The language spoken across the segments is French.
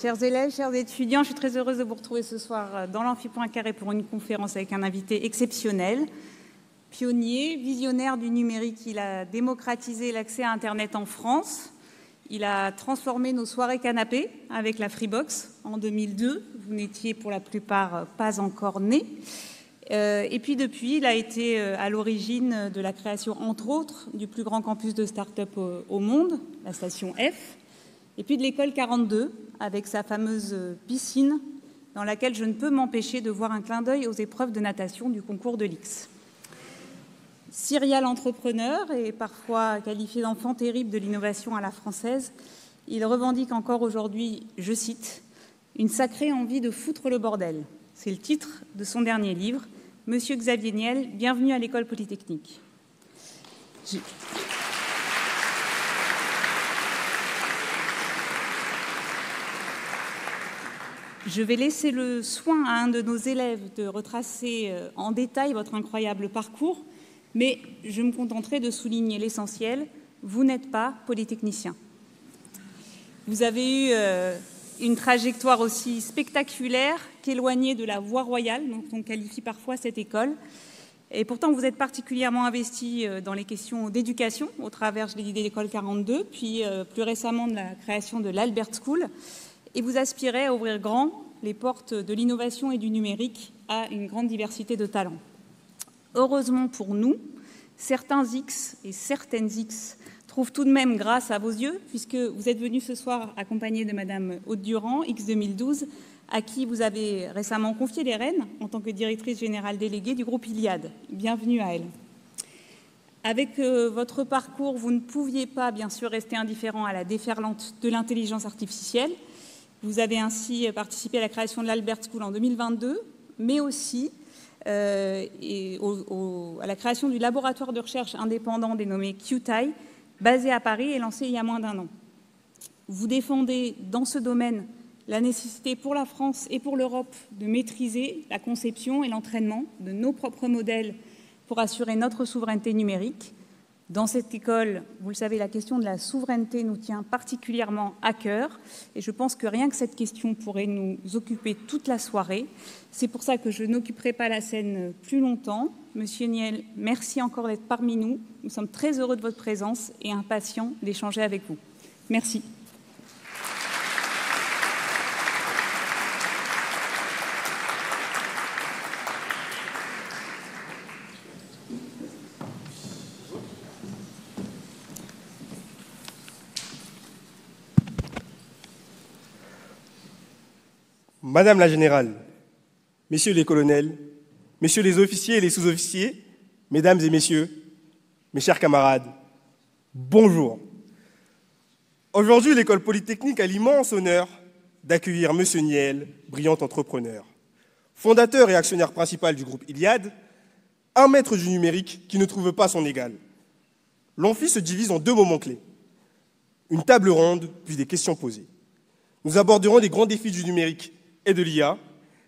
Chers élèves, chers étudiants, je suis très heureuse de vous retrouver ce soir dans l'Amphi Poincaré pour une conférence avec un invité exceptionnel. Pionnier, visionnaire du numérique, il a démocratisé l'accès à Internet en France. Il a transformé nos soirées canapés avec la Freebox en 2002. Vous n'étiez pour la plupart pas encore nés. Et puis depuis, il a été à l'origine de la création, entre autres, du plus grand campus de start-up au monde, la station F, et puis de l'école 42, avec sa fameuse piscine, dans laquelle je ne peux m'empêcher de voir un clin d'œil aux épreuves de natation du concours de l'X. Serial entrepreneur et parfois qualifié d'enfant terrible de l'innovation à la française, il revendique encore aujourd'hui, je cite, « une sacrée envie de foutre le bordel ». C'est le titre de son dernier livre. Monsieur Xavier Niel, bienvenue à l'École Polytechnique. Je vais laisser le soin à un de nos élèves de retracer en détail votre incroyable parcours, mais je me contenterai de souligner l'essentiel. Vous n'êtes pas polytechnicien. Vous avez eu une trajectoire aussi spectaculaire qu'éloignée de la voie royale, dont on qualifie parfois cette école. Et pourtant, vous êtes particulièrement investi dans les questions d'éducation, au travers, je l'ai dit, de l'école 42, puis plus récemment de la création de l'Albert School. Et vous aspirez à ouvrir grand les portes de l'innovation et du numérique à une grande diversité de talents. Heureusement pour nous, certains X et certaines X trouvent tout de même grâce à vos yeux, puisque vous êtes venu ce soir accompagné de Madame Aude Durand, X 2012, à qui vous avez récemment confié les rênes en tant que directrice générale déléguée du groupe Iliad. Bienvenue à elle. Avec votre parcours, vous ne pouviez pas, bien sûr, rester indifférent à la déferlante de l'intelligence artificielle. Vous avez ainsi participé à la création de l'Albert School en 2022, mais aussi à la création du laboratoire de recherche indépendant dénommé QTI, basé à Paris et lancé il y a moins d'un an. Vous défendez dans ce domaine la nécessité pour la France et pour l'Europe de maîtriser la conception et l'entraînement de nos propres modèles pour assurer notre souveraineté numérique. Dans cette école, vous le savez, la question de la souveraineté nous tient particulièrement à cœur et je pense que rien que cette question pourrait nous occuper toute la soirée. C'est pour ça que je n'occuperai pas la scène plus longtemps. Monsieur Niel, merci encore d'être parmi nous. Nous sommes très heureux de votre présence et impatients d'échanger avec vous. Merci. Madame la Générale, Messieurs les colonels, Messieurs les officiers et les sous-officiers, Mesdames et Messieurs, mes chers camarades, bonjour. Aujourd'hui, l'École Polytechnique a l'immense honneur d'accueillir Monsieur Niel, brillant entrepreneur, fondateur et actionnaire principal du groupe Iliad, un maître du numérique qui ne trouve pas son égal. L'amphi se divise en deux moments clés, une table ronde puis des questions posées. Nous aborderons les grands défis du numérique et de l'IA,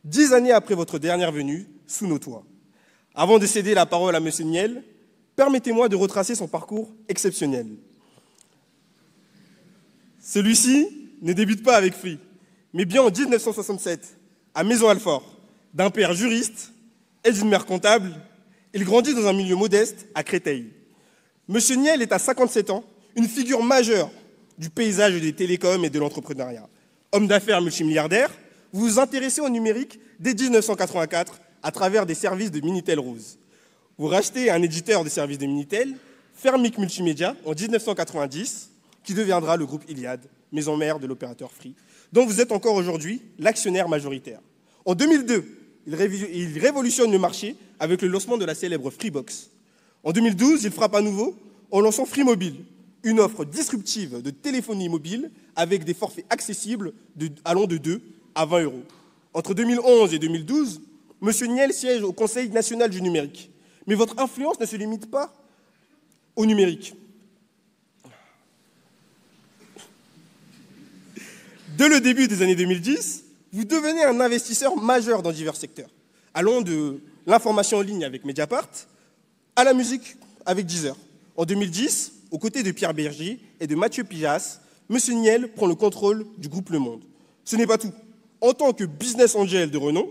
10 années après votre dernière venue sous nos toits. Avant de céder la parole à M. Niel, permettez-moi de retracer son parcours exceptionnel. Celui-ci ne débute pas avec Free, mais bien en 1967, à Maison-Alfort, d'un père juriste et d'une mère comptable, il grandit dans un milieu modeste à Créteil. M. Niel est à 57 ans, une figure majeure du paysage des télécoms et de l'entrepreneuriat. Homme d'affaires multimilliardaire, vous vous intéressez au numérique dès 1984 à travers des services de Minitel Rose. Vous rachetez un éditeur de services de Minitel, Fermic Multimédia, en 1990, qui deviendra le groupe Iliad, maison mère de l'opérateur Free, dont vous êtes encore aujourd'hui l'actionnaire majoritaire. En 2002, il révolutionne le marché avec le lancement de la célèbre Freebox. En 2012, il frappe à nouveau en lançant Free Mobile, une offre disruptive de téléphonie mobile avec des forfaits accessibles allant de 2 à 20 €. Entre 2011 et 2012, M. Niel siège au Conseil national du numérique. Mais votre influence ne se limite pas au numérique. Dès le début des années 2010, vous devenez un investisseur majeur dans divers secteurs, allant de l'information en ligne avec Mediapart à la musique avec Deezer. En 2010, aux côtés de Pierre Berger et de Mathieu Pigas, M. Niel prend le contrôle du groupe Le Monde. Ce n'est pas tout. En tant que business angel de renom,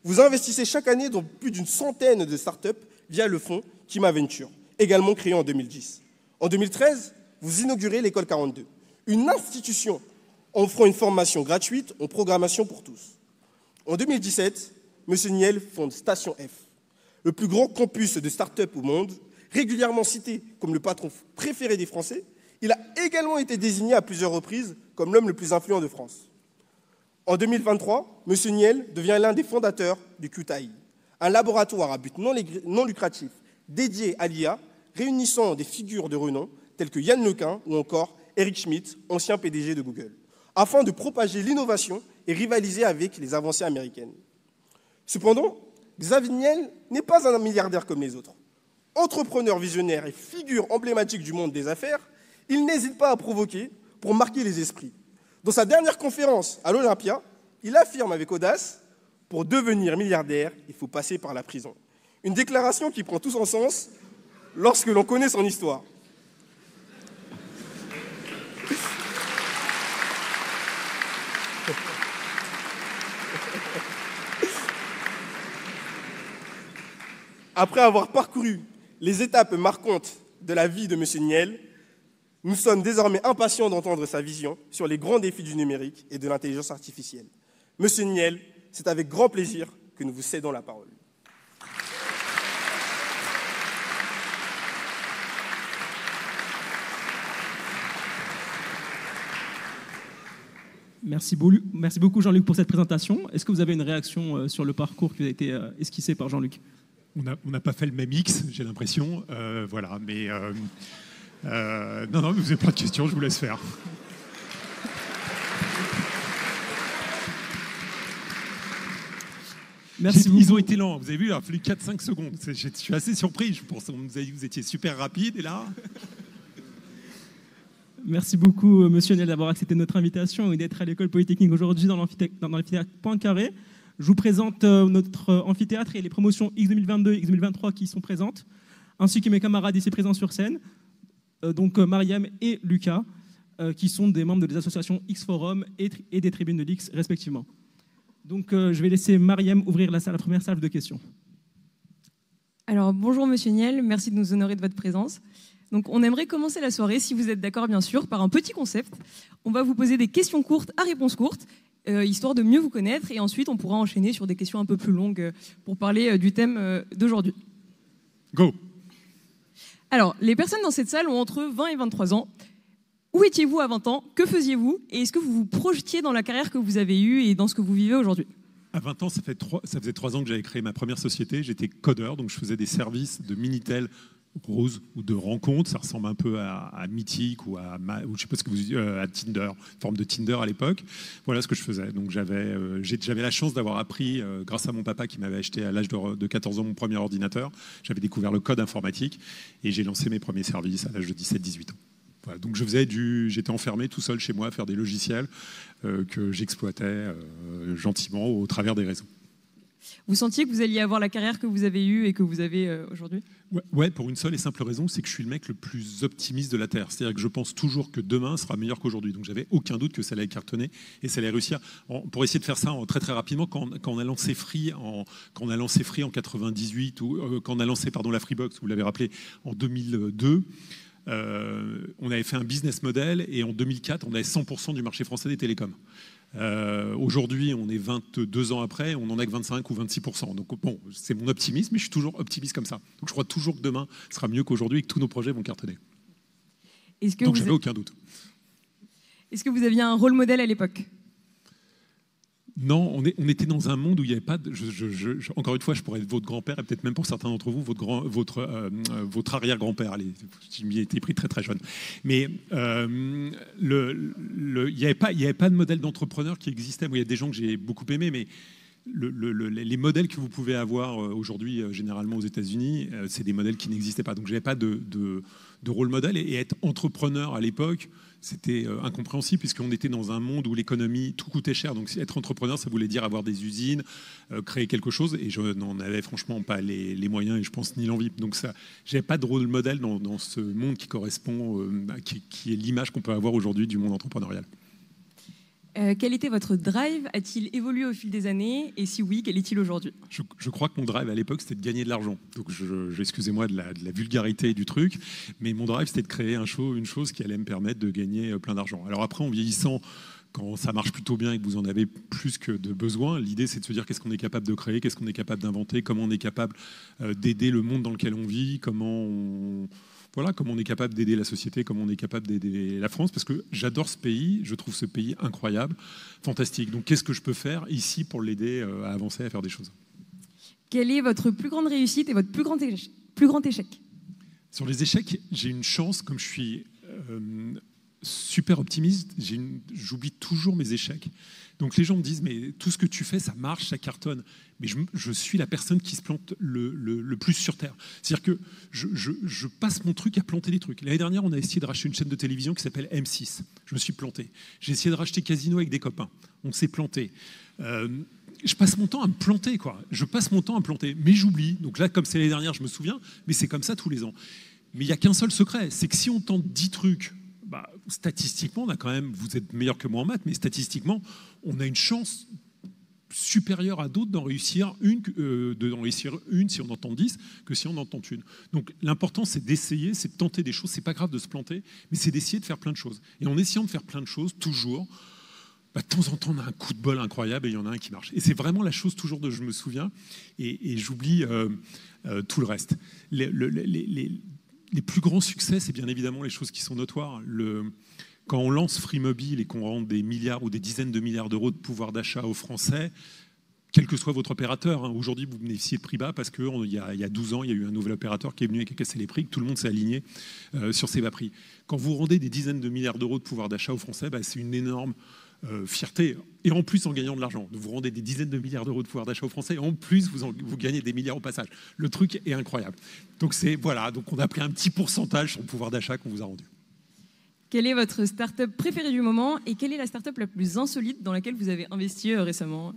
vous investissez chaque année dans plus d'une centaine de startups via le fonds Kima Venture, également créé en 2010. En 2013, vous inaugurez l'école 42, une institution offrant une formation gratuite en programmation pour tous. En 2017, M. Niel fonde Station F, le plus grand campus de start-up au monde, régulièrement cité comme le patron préféré des Français. Il a également été désigné à plusieurs reprises comme l'homme le plus influent de France. En 2023, M. Niel devient l'un des fondateurs du QTAI, un laboratoire à but non lucratif dédié à l'IA, réunissant des figures de renom telles que Yann Lequin ou encore Eric Schmidt, ancien PDG de Google, afin de propager l'innovation et rivaliser avec les avancées américaines. Cependant, Xavier Niel n'est pas un milliardaire comme les autres. Entrepreneur visionnaire et figure emblématique du monde des affaires, il n'hésite pas à provoquer pour marquer les esprits. Dans sa dernière conférence à l'Olympia, il affirme avec audace « Pour devenir milliardaire, il faut passer par la prison ». Une déclaration qui prend tout son sens lorsque l'on connaît son histoire. Après avoir parcouru les étapes marquantes de la vie de M. Niel, nous sommes désormais impatients d'entendre sa vision sur les grands défis du numérique et de l'intelligence artificielle. M. Niel, c'est avec grand plaisir que nous vous cédons la parole. Merci beaucoup Jean-Luc pour cette présentation. Est-ce que vous avez une réaction sur le parcours qui a été esquissé par Jean-Luc ? On n'a pas fait le même X, j'ai l'impression. Voilà, mais non, vous n'avez pas de questions, je vous laisse faire. Merci beaucoup. Ils ont été lents, vous avez vu, il a fallu 4-5 secondes. Je suis assez surpris, je pense que vous étiez super rapide, et là... Merci beaucoup, Monsieur Niel, d'avoir accepté notre invitation et d'être à l'École Polytechnique aujourd'hui dans l'amphithéâtre Poincaré. Je vous présente notre amphithéâtre et les promotions X 2022 et X 2023 qui sont présentes, ainsi que mes camarades ici présents sur scène, donc Mariam et Lucas, qui sont des membres des associations X-Forum et des tribunes de l'X, respectivement. Donc je vais laisser Mariam ouvrir la première salle de questions. Alors bonjour Monsieur Niel, merci de nous honorer de votre présence. Donc on aimerait commencer la soirée, si vous êtes d'accord bien sûr, par un petit concept. On va vous poser des questions courtes à réponses courtes, histoire de mieux vous connaître, et ensuite on pourra enchaîner sur des questions un peu plus longues pour parler du thème d'aujourd'hui. Go. Alors, les personnes dans cette salle ont entre 20 et 23 ans. Où étiez-vous à 20 ans? Que faisiez-vous? Et est-ce que vous vous projetiez dans la carrière que vous avez eue et dans ce que vous vivez aujourd'hui? À 20 ans, ça faisait 3 ans que j'avais créé ma première société. J'étais codeur, donc je faisais des services de Minitel rose ou de rencontres. Ça ressemble un peu à Mythic ou ou je sais pas ce que vous à Tinder, forme de Tinder à l'époque. Voilà ce que je faisais. Donc j'avais la chance d'avoir appris, grâce à mon papa qui m'avait acheté à l'âge de 14 ans mon premier ordinateur. J'avais découvert le code informatique et j'ai lancé mes premiers services à l'âge de 17-18 ans. Voilà, donc j'étais enfermé tout seul chez moi à faire des logiciels que j'exploitais gentiment au travers des réseaux. Vous sentiez que vous alliez avoir la carrière que vous avez eue et que vous avez aujourd'hui? Ouais, pour une seule et simple raison, c'est que je suis le mec le plus optimiste de la Terre. C'est-à-dire que je pense toujours que demain sera meilleur qu'aujourd'hui. Donc j'avais aucun doute que ça allait cartonner et ça allait réussir. Pour essayer de faire ça très très rapidement, quand on a lancé Free en 98 ou quand on a lancé la Freebox, vous l'avez rappelé, en 2002. On avait fait un business model et en 2004, on avait 100% du marché français des télécoms. Aujourd'hui, on est 22 ans après, on n'en a que 25 ou 26%. Donc bon, c'est mon optimisme, mais je suis toujours optimiste comme ça. Donc je crois toujours que demain sera mieux qu'aujourd'hui et que tous nos projets vont cartonner. Donc j'avais aucun doute. Est-ce que vous aviez un rôle modèle à l'époque? Non, on était dans un monde où il n'y avait pas de... encore une fois, je pourrais être votre grand-père et peut-être même pour certains d'entre vous, votre arrière-grand-père. Je m'y étais pris très très jeune. Mais il n'y avait pas de modèle d'entrepreneur qui existait. Moi, il y a des gens que j'ai beaucoup aimés, mais les modèles que vous pouvez avoir aujourd'hui, généralement aux États-Unis, c'est des modèles qui n'existaient pas. Donc, je n'avais pas de rôle modèle. Et être entrepreneur à l'époque, c'était incompréhensible puisqu'on était dans un monde où l'économie, tout coûtait cher. Donc être entrepreneur, ça voulait dire avoir des usines, créer quelque chose. Et je n'en avais franchement pas les moyens et je pense ni l'envie. Donc je n'avais pas de rôle modèle dans ce monde qui correspond, qui est l'image qu'on peut avoir aujourd'hui du monde entrepreneurial. Quel était votre drive? A-t-il évolué au fil des années? Et si oui, quel est-il aujourd'hui? Je crois que mon drive à l'époque, c'était de gagner de l'argent. Donc, excusez-moi de la vulgarité du truc, mais mon drive, c'était de créer une chose qui allait me permettre de gagner plein d'argent. Alors après, en vieillissant, quand ça marche plutôt bien et que vous en avez plus que de besoin, l'idée, c'est de se dire qu'est-ce qu'on est capable de créer, qu'est-ce qu'on est capable d'inventer, comment on est capable d'aider le monde dans lequel on vit, comment on est capable d'aider la société, comment on est capable d'aider la France, parce que j'adore ce pays, je trouve ce pays incroyable, fantastique. Donc qu'est-ce que je peux faire ici pour l'aider à avancer, à faire des choses? Quelle est votre plus grande réussite et votre plus grand échec? Sur les échecs, j'ai une chance, comme je suis super optimiste, j'oublie toujours mes échecs. Donc les gens me disent, mais tout ce que tu fais, ça marche, ça cartonne. Mais je suis la personne qui se plante le plus sur Terre. C'est-à-dire que je passe mon truc à planter des trucs. L'année dernière, on a essayé de racheter une chaîne de télévision qui s'appelle M6. Je me suis planté. J'ai essayé de racheter Casino avec des copains. On s'est planté. Je passe mon temps à me planter, quoi. Je passe mon temps à me planter. Mais j'oublie. Donc là, comme c'est l'année dernière, je me souviens. Mais c'est comme ça tous les ans. Mais il n'y a qu'un seul secret. C'est que si on tente 10 trucs, statistiquement, on a quand même, vous êtes meilleur que moi en maths, mais statistiquement, on a une chance supérieure à d'autres d'en réussir une si on en tente 10 que si on en tente une. Donc l'important, c'est d'essayer, c'est de tenter des choses. C'est pas grave de se planter, mais c'est d'essayer de faire plein de choses. Et en essayant de faire plein de choses, toujours, de temps en temps, on a un coup de bol incroyable et il y en a un qui marche. Et c'est vraiment la chose toujours de je me souviens et j'oublie tout le reste. Les plus grands succès, c'est bien évidemment les choses qui sont notoires. Quand on lance Free Mobile et qu'on rend des milliards ou des dizaines de milliards d'euros de pouvoir d'achat aux Français, quel que soit votre opérateur, aujourd'hui vous bénéficiez de prix bas parce qu'il y a 12 ans, il y a eu un nouvel opérateur qui est venu et qui a cassé les prix, que tout le monde s'est aligné sur ces bas prix. Quand vous rendez des dizaines de milliards d'euros de pouvoir d'achat aux Français, c'est une énorme fierté. Et en plus, en gagnant de l'argent, vous rendez des dizaines de milliards d'euros de pouvoir d'achat aux Français, et en plus, vous gagnez des milliards au passage. Le truc est incroyable. Donc on a pris un petit pourcentage sur le pouvoir d'achat qu'on vous a rendu. Quelle est votre start-up préférée du moment et quelle est la start-up la plus insolite dans laquelle vous avez investi récemment?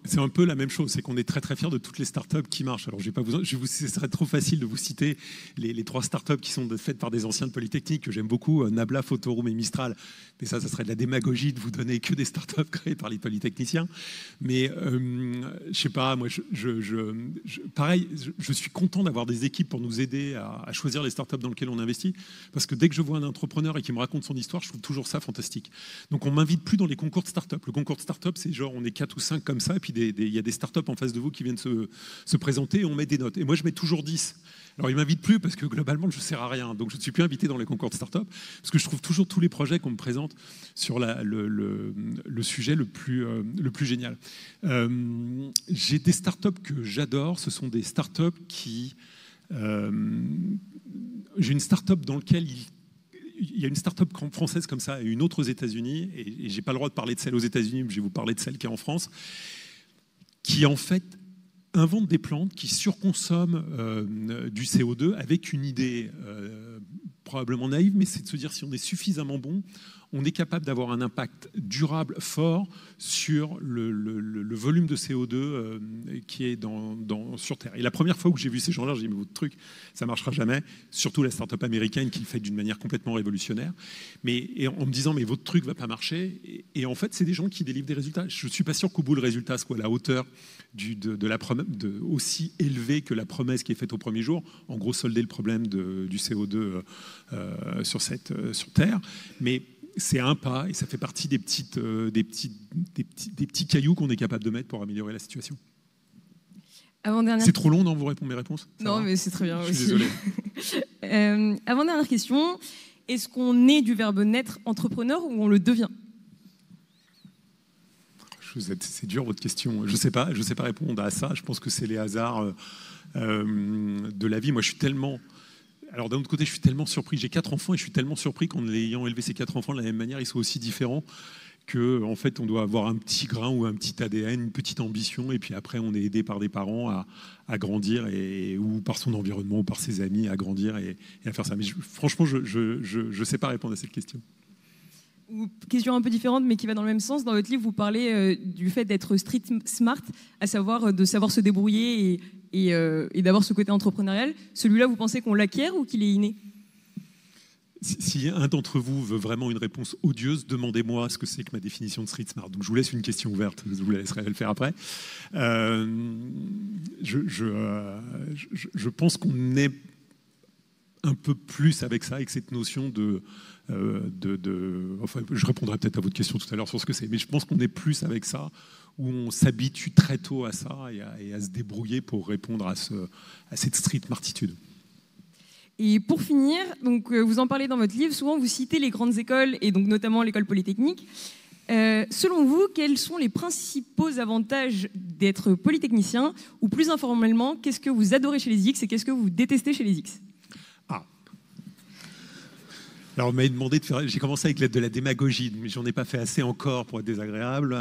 C'est un peu la même chose, c'est qu'on est très très fiers de toutes les startups qui marchent. Alors ce serait trop facile de vous citer les 3 startups qui sont faites par des anciens de Polytechnique que j'aime beaucoup, Nabla, Photoroom et Mistral. Mais ça serait de la démagogie de vous donner que des startups créées par les polytechniciens. Mais je sais pas, moi pareil, je suis content d'avoir des équipes pour nous aider à choisir les startups dans lesquelles on investit, parce que dès que je vois un entrepreneur et qu'il me raconte son histoire, je trouve toujours ça fantastique. Donc on m'invite plus dans les concours de startups. Le concours de startups, c'est genre on est 4 ou 5 comme ça, et puis il y a des startups en face de vous qui viennent se présenter et on met des notes. Et moi, je mets toujours 10. Alors, ils ne m'invitent plus parce que globalement, je ne sers à rien. Donc, je ne suis plus invité dans les concours de startups parce que je trouve toujours tous les projets qu'on me présente sur le sujet le plus génial. J'ai des startups que j'adore. Ce sont des startups qui... j'ai une startup dans laquelle il y a une start-up française comme ça et une autre aux États-Unis, et je n'ai pas le droit de parler de celle aux États-Unis, mais je vais vous parler de celle qui est en France, qui en fait invente des plantes qui surconsomment du CO2 avec une idée probablement naïve, mais c'est de se dire si on est suffisamment bon, on est capable d'avoir un impact durable fort sur le volume de CO2 qui est sur Terre. Et la première fois où j'ai vu ces gens-là, j'ai dit mais votre truc, ça ne marchera jamais, surtout la start-up américaine qui le fait d'une manière complètement révolutionnaire. Et en me disant mais votre truc ne va pas marcher. Et en fait, c'est des gens qui délivrent des résultats. Je ne suis pas sûr qu'au bout, le résultat soit à la hauteur aussi élevé que la promesse qui est faite au premier jour. En gros, solder le problème du CO2 sur Terre. Mais c'est un pas et ça fait partie des petits cailloux qu'on est capable de mettre pour améliorer la situation. C'est trop long, non, vous répondez mes réponses? Non, mais c'est très bien aussi. Je suis désolé. Avant-dernière question, est-ce qu'on est du verbe naître entrepreneur ou on le devient? C'est dur votre question. Je sais pas répondre à ça. Je pense que c'est les hasards de la vie. Moi, je suis tellement... Alors d'un autre côté, je suis tellement surpris. J'ai 4 enfants et je suis tellement surpris qu'en ayant élevé ces 4 enfants de la même manière, ils soient aussi différents qu'en fait, on doit avoir un petit grain ou un petit ADN, une petite ambition, et puis après, on est aidé par des parents à grandir, ou par son environnement, ou par ses amis, à grandir et à faire ça. Mais franchement, je sais pas répondre à cette question. Question un peu différente, mais qui va dans le même sens. Dans votre livre, vous parlez du fait d'être street smart, à savoir de savoir se débrouiller et d'avoir ce côté entrepreneurial. Celui-là, vous pensez qu'on l'acquiert ou qu'il est inné? Si un d'entre vous veut vraiment une réponse odieuse, demandez-moi ce que c'est que ma définition de street smart. Donc je vous laisse une question ouverte, je vous laisserai le faire après. Je pense qu'on est un peu plus avec ça, avec cette notion enfin, je répondrai peut-être à votre question tout à l'heure sur ce que c'est, mais je pense qu'on est plus avec ça, où on s'habitue très tôt à ça et à se débrouiller pour répondre à cette street smartitude. Et pour finir, donc, vous en parlez dans votre livre, souvent vous citez les grandes écoles, et donc notamment l'école polytechnique. Selon vous, quels sont les principaux avantages d'être polytechnicien? Ou plus informellement, qu'est-ce que vous adorez chez les X et qu'est-ce que vous détestez chez les X? Alors, on m'avait demandé de faire. J'ai commencé avec de la démagogie, mais j'en ai pas fait assez encore pour être désagréable.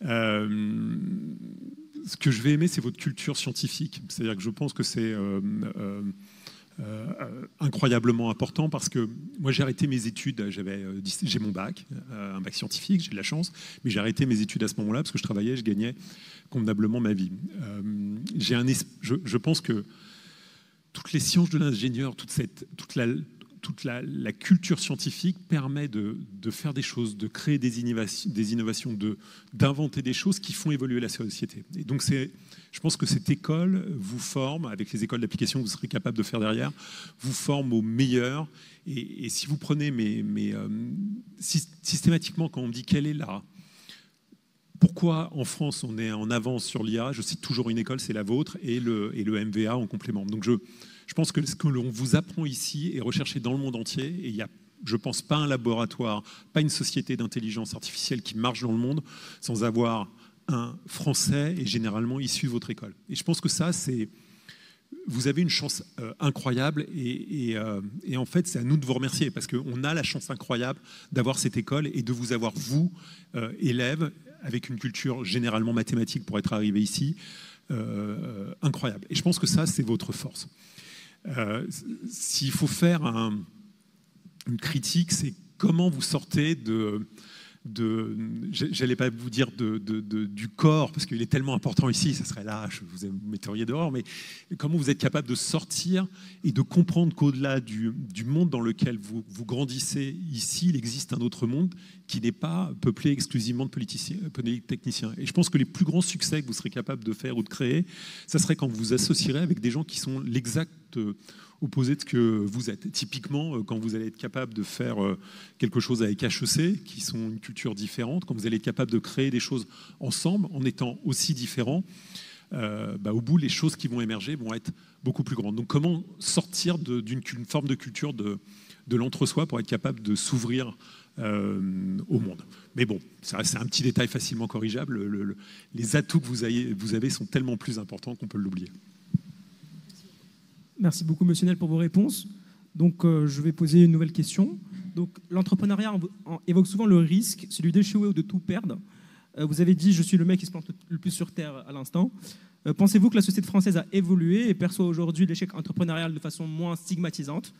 Ce que je vais aimer, c'est votre culture scientifique. C'est-à-dire que je pense que c'est incroyablement important parce que moi, j'ai arrêté mes études. J'ai mon bac, un bac scientifique, j'ai de la chance, mais j'ai arrêté mes études à ce moment-là parce que je travaillais, je gagnais convenablement ma vie. Je pense que toutes les sciences de l'ingénieur, toute la culture scientifique permet de faire des choses, de créer des innovations, d'inventer des choses qui font évoluer la société. Et donc, je pense que cette école vous forme, avec les écoles d'application que vous serez capable de faire derrière, vous forme au meilleur. Et si vous prenez systématiquement, quand on me dit quelle est pourquoi en France on est en avance sur l'IA, je cite toujours une école, c'est la vôtre, et le MVA en complément. Donc je pense que ce que l'on vous apprend ici est recherché dans le monde entier, et il n'y a, je ne pense, pas un laboratoire, pas une société d'intelligence artificielle qui marche dans le monde sans avoir un Français et généralement issu de votre école. Et je pense que ça, vous avez une chance incroyable et en fait, c'est à nous de vous remercier parce qu'on a la chance incroyable d'avoir cette école et de vous avoir, vous, élèves, avec une culture généralement mathématique pour être arrivé ici, incroyable. Et je pense que ça, c'est votre force. S'il faut faire une critique, c'est comment vous sortez j'allais pas vous dire du corps, parce qu'il est tellement important ici, ça serait lâche, vous metteriez dehors, mais comment vous êtes capable de sortir et de comprendre qu'au-delà du monde dans lequel vous grandissez ici, il existe un autre monde qui n'est pas peuplé exclusivement de polytechniciens. Et je pense que les plus grands succès que vous serez capable de faire ou de créer, ça serait quand vous vous associerez avec des gens qui sont l'exact opposé de ce que vous êtes. Typiquement, quand vous allez être capable de faire quelque chose avec HEC, qui sont une culture différente, quand vous allez être capable de créer des choses ensemble, en étant aussi différents, au bout, les choses qui vont émerger vont être beaucoup plus grandes. Donc, comment sortir d'une forme de culture de l'entre-soi pour être capable de s'ouvrir au monde. Mais bon, c'est un petit détail facilement corrigeable. Les atouts que vous avez sont tellement plus importants qu'on peut l'oublier. Merci beaucoup, Monsieur Niel, pour vos réponses. Donc, je vais poser une nouvelle question. Donc, l'entrepreneuriat évoque souvent le risque, celui d'échouer ou de tout perdre. Vous avez dit « je suis le mec qui se plante le plus sur Terre » à l'instant. Pensez-vous que la société française a évolué et perçoit aujourd'hui l'échec entrepreneurial de façon moins stigmatisante?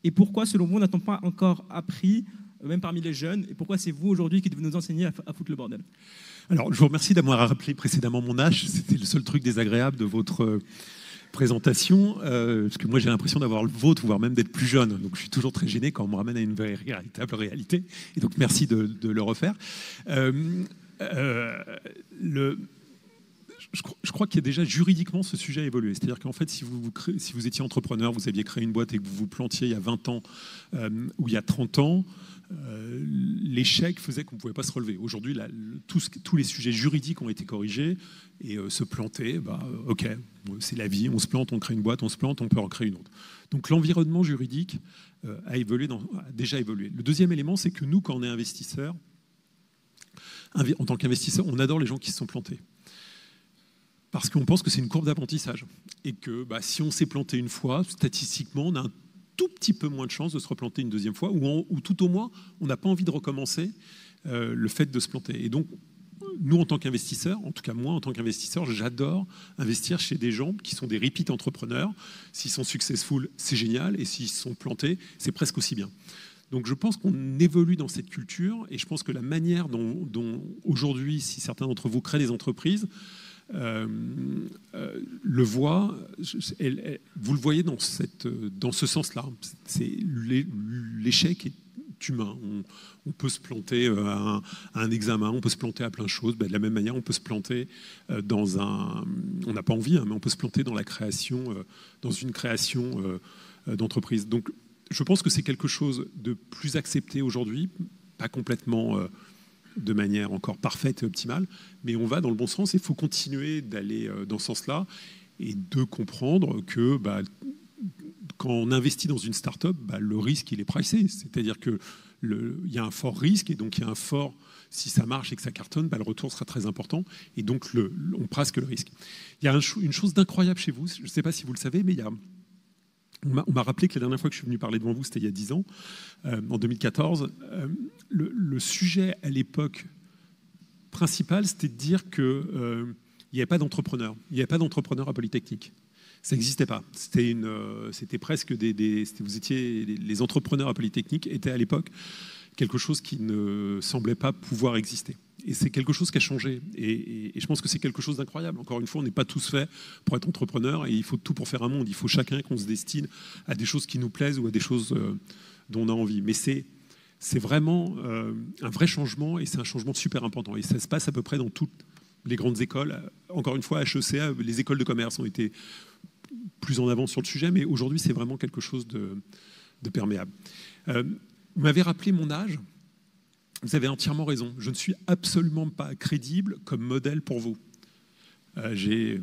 Et pourquoi, selon vous, n'a-t-on pas encore appris, même parmi les jeunes, et pourquoi c'est vous aujourd'hui qui devez nous enseigner à foutre le bordel? Alors, je vous remercie d'avoir rappelé précédemment mon âge. C'était le seul truc désagréable de votre présentation, parce que moi j'ai l'impression d'avoir le vôtre, voire même d'être plus jeune. Donc je suis toujours très gêné quand on me ramène à une véritable réalité. Et donc merci de le refaire. Je crois qu'il y a déjà juridiquement ce sujet à évoluer. C'est-à-dire qu'en fait, si vous étiez entrepreneur, vous aviez créé une boîte et que vous vous plantiez il y a 20 ans ou il y a 30 ans, l'échec faisait qu'on ne pouvait pas se relever. Aujourd'hui, tous les sujets juridiques ont été corrigés et se planter, ok, c'est la vie, on se plante, on crée une boîte, on se plante, on peut en créer une autre. Donc l'environnement juridique a déjà évolué. Le deuxième élément, c'est que nous, quand on est investisseur, en tant qu'investisseur, on adore les gens qui se sont plantés. Parce qu'on pense que c'est une courbe d'apprentissage. Et que si on s'est planté une fois, statistiquement, on a un tout petit peu moins de chances de se replanter une deuxième fois, ou tout au moins, on n'a pas envie de recommencer le fait de se planter. Et donc, nous, en tant qu'investisseurs, en tout cas moi, en tant qu'investisseur, j'adore investir chez des gens qui sont des repeat entrepreneurs. S'ils sont successful, c'est génial, et s'ils se sont plantés, c'est presque aussi bien. Donc je pense qu'on évolue dans cette culture, et je pense que la manière dont aujourd'hui, si certains d'entre vous créent des entreprises, le voit, vous le voyez dans ce sens-là. L'échec est humain. On peut se planter à un examen, on peut se planter à plein de choses. De la même manière, on peut se planter on n'a pas envie, mais on peut se planter dans une création d'entreprise. Donc, je pense que c'est quelque chose de plus accepté aujourd'hui, pas complètement de manière encore parfaite et optimale, mais on va dans le bon sens et il faut continuer d'aller dans ce sens-là et de comprendre que quand on investit dans une start-up, le risque, il est pricé. C'est-à-dire qu'il y a un fort risque et donc il y a un fort, si ça marche et que ça cartonne, le retour sera très important et donc on presque le risque. Il y a une chose d'incroyable chez vous, je ne sais pas si vous le savez, mais on m'a rappelé que la dernière fois que je suis venu parler devant vous, c'était il y a 10 ans, en 2014. Le sujet à l'époque principal, c'était de dire qu'il n'y avait pas d'entrepreneurs. Il n'y avait pas d'entrepreneurs à Polytechnique. Ça n'existait pas. C'était presque les entrepreneurs à Polytechnique étaient à l'époque quelque chose qui ne semblait pas pouvoir exister. Et c'est quelque chose qui a changé. Et je pense que c'est quelque chose d'incroyable. Encore une fois, on n'est pas tous faits pour être entrepreneurs et il faut tout pour faire un monde. Il faut chacun qu'on se destine à des choses qui nous plaisent ou à des choses dont on a envie. Mais c'est vraiment un vrai changement et c'est un changement super important. Et ça se passe à peu près dans toutes les grandes écoles. Encore une fois, HECA, les écoles de commerce ont été plus en avance sur le sujet, mais aujourd'hui, c'est vraiment quelque chose de perméable. Vous m'avez rappelé mon âge. Vous avez entièrement raison. Je ne suis absolument pas crédible comme modèle pour vous. Je vais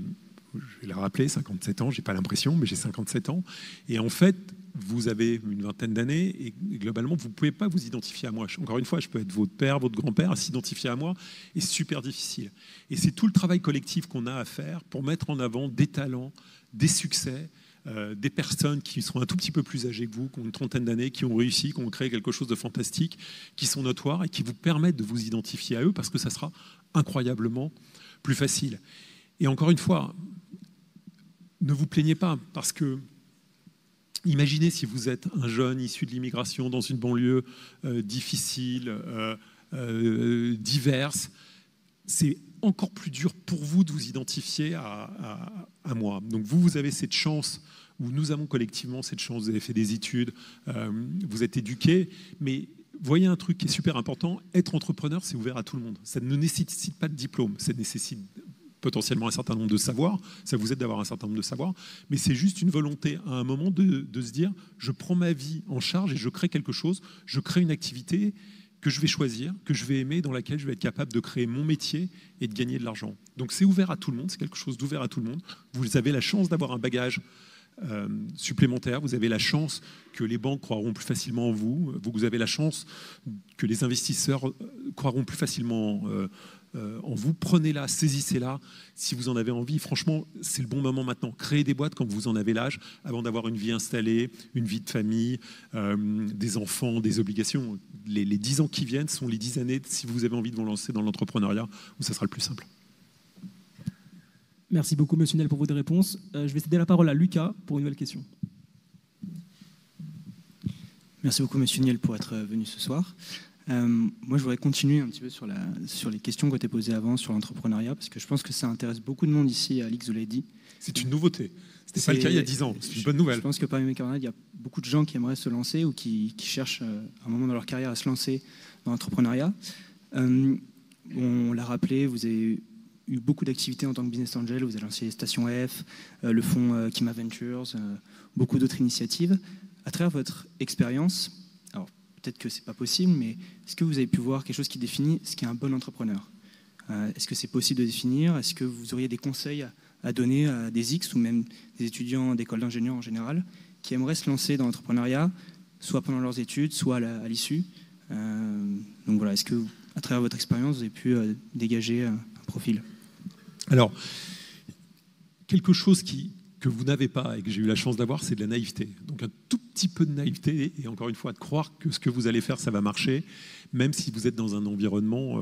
la rappeler, 57 ans, je n'ai pas l'impression, mais j'ai 57 ans. Et en fait, vous avez une vingtaine d'années et globalement, vous ne pouvez pas vous identifier à moi. Encore une fois, je peux être votre père, votre grand-père, s'identifier à moi est super difficile. Et c'est tout le travail collectif qu'on a à faire pour mettre en avant des talents, des succès, des personnes qui sont un tout petit peu plus âgées que vous, qui ont une trentaine d'années, qui ont réussi, qui ont créé quelque chose de fantastique, qui sont notoires et qui vous permettent de vous identifier à eux parce que ça sera incroyablement plus facile. Et encore une fois, ne vous plaignez pas parce que imaginez si vous êtes un jeune issu de l'immigration dans une banlieue difficile, diverse, c'est encore plus dur pour vous de vous identifier à moi. Donc vous avez cette chance, ou nous avons collectivement cette chance, vous avez fait des études, vous êtes éduqués, mais voyez un truc qui est super important, être entrepreneur, c'est ouvert à tout le monde. Ça ne nécessite pas de diplôme, ça nécessite potentiellement un certain nombre de savoirs, ça vous aide d'avoir un certain nombre de savoirs, mais c'est juste une volonté à un moment de se dire, je prends ma vie en charge et je crée quelque chose, je crée une activité que je vais choisir, que je vais aimer, dans laquelle je vais être capable de créer mon métier et de gagner de l'argent. Donc c'est ouvert à tout le monde, c'est quelque chose d'ouvert à tout le monde. Vous avez la chance d'avoir un bagage supplémentaire, vous avez la chance que les banques croiront plus facilement en vous, vous avez la chance que les investisseurs croiront plus facilement en vous. Prenez-la, saisissez-la si vous en avez envie. Franchement, c'est le bon moment maintenant. Créez des boîtes quand vous en avez l'âge, avant d'avoir une vie installée, une vie de famille, des enfants, des obligations. Les 10 ans qui viennent sont les 10 années, si vous avez envie de vous lancer dans l'entrepreneuriat, où ça sera le plus simple. Merci beaucoup, Monsieur Niel, pour votre réponse. Je vais céder la parole à Lucas pour une nouvelle question. Merci beaucoup, Monsieur Niel, pour être venu ce soir. Moi, je voudrais continuer un petit peu sur les questions qui ont été posées avant sur l'entrepreneuriat, parce que je pense que ça intéresse beaucoup de monde ici. Alix vous l'a dit. C'est une nouveauté. Ce n'était pas le cas il y a 10 ans. C'est une bonne nouvelle. Je pense que parmi mes camarades, il y a beaucoup de gens qui aimeraient se lancer ou qui cherchent à un moment dans leur carrière à se lancer dans l'entrepreneuriat. On l'a rappelé, vous avez eu beaucoup d'activités en tant que business angel. Vous avez lancé Station F, le fonds Kima Ventures, beaucoup d'autres initiatives. À travers votre expérience, alors peut-être que ce n'est pas possible, mais est-ce que vous avez pu voir quelque chose qui définit ce qu'est un bon entrepreneur ? Est-ce que c'est possible de définir ? Est-ce que vous auriez des conseils à donner à des X ou même des étudiants d'école d'ingénieurs en général qui aimeraient se lancer dans l'entrepreneuriat, soit pendant leurs études, soit à l'issue ? Donc voilà, est-ce que, à travers votre expérience, vous avez pu dégager un profil ? Alors, quelque chose que vous n'avez pas et que j'ai eu la chance d'avoir, c'est de la naïveté. Donc un tout petit peu de naïveté et encore une fois de croire que ce que vous allez faire, ça va marcher, même si vous êtes dans un environnement,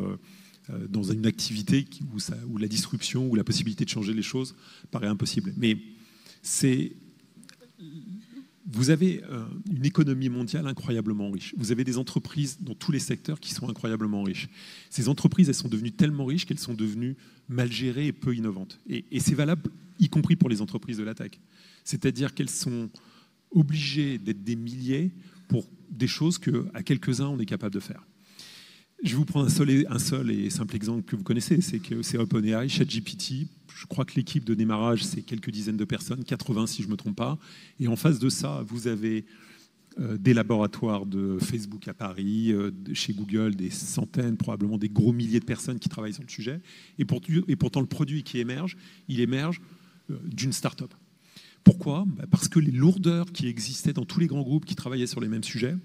dans une activité où la disruption ou la possibilité de changer les choses paraît impossible. Mais vous avez une économie mondiale incroyablement riche. Vous avez des entreprises dans tous les secteurs qui sont incroyablement riches. Ces entreprises, elles sont devenues tellement riches qu'elles sont devenues mal gérées et peu innovantes. Et c'est valable, y compris pour les entreprises de la tech. C'est-à-dire qu'elles sont obligées d'être des milliers pour des choses qu'à quelques-uns, on est capable de faire. Je vais vous prendre un seul et simple exemple que vous connaissez, c'est que c'est OpenAI, ChatGPT. Je crois que l'équipe de démarrage, c'est quelques dizaines de personnes, 80 si je ne me trompe pas. Et en face de ça, vous avez des laboratoires de Facebook à Paris, chez Google, des centaines, probablement des gros milliers de personnes qui travaillent sur le sujet. Et pourtant, le produit qui émerge, il émerge d'une start-up. Pourquoi ? Parce que les lourdeurs qui existaient dans tous les grands groupes qui travaillaient sur les mêmes sujets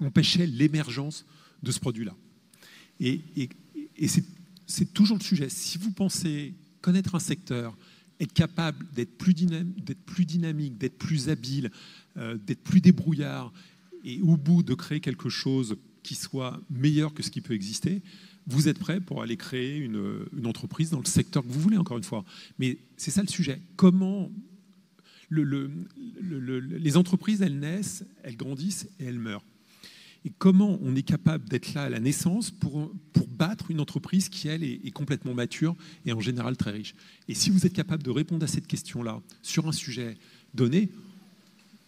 empêchaient l'émergence de ce produit-là. Et c'est toujours le sujet. Si vous pensez connaître un secteur, être capable d'être plus dynamique, d'être plus habile, d'être plus débrouillard, et au bout de créer quelque chose qui soit meilleur que ce qui peut exister, vous êtes prêt pour aller créer une entreprise dans le secteur que vous voulez, encore une fois. Mais c'est ça le sujet. Comment les entreprises, elles naissent, elles grandissent et elles meurent. Et comment on est capable d'être là à la naissance pour battre une entreprise qui, elle, est complètement mature et en général très riche. Et si vous êtes capable de répondre à cette question-là sur un sujet donné,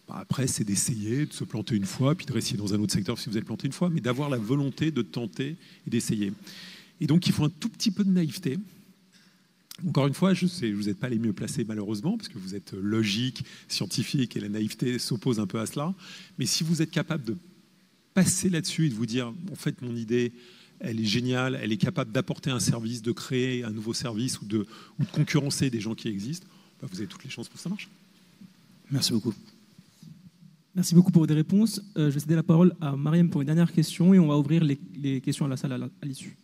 après, c'est d'essayer, de se planter une fois, puis de réussir dans un autre secteur si vous êtes planté une fois, mais d'avoir la volonté de tenter et d'essayer. Et donc, il faut un tout petit peu de naïveté. Encore une fois, je sais, vous n'êtes pas les mieux placés malheureusement, parce que vous êtes logique, scientifique, et la naïveté s'oppose un peu à cela. Mais si vous êtes capable de passer là-dessus et de vous dire, en fait, mon idée, elle est géniale, elle est capable d'apporter un service, de créer un nouveau service ou de concurrencer des gens qui existent, vous avez toutes les chances pour que ça marche. Merci beaucoup. Merci beaucoup pour vos réponses. Je vais céder la parole à Mariam pour une dernière question et on va ouvrir les questions à la salle à l'issue.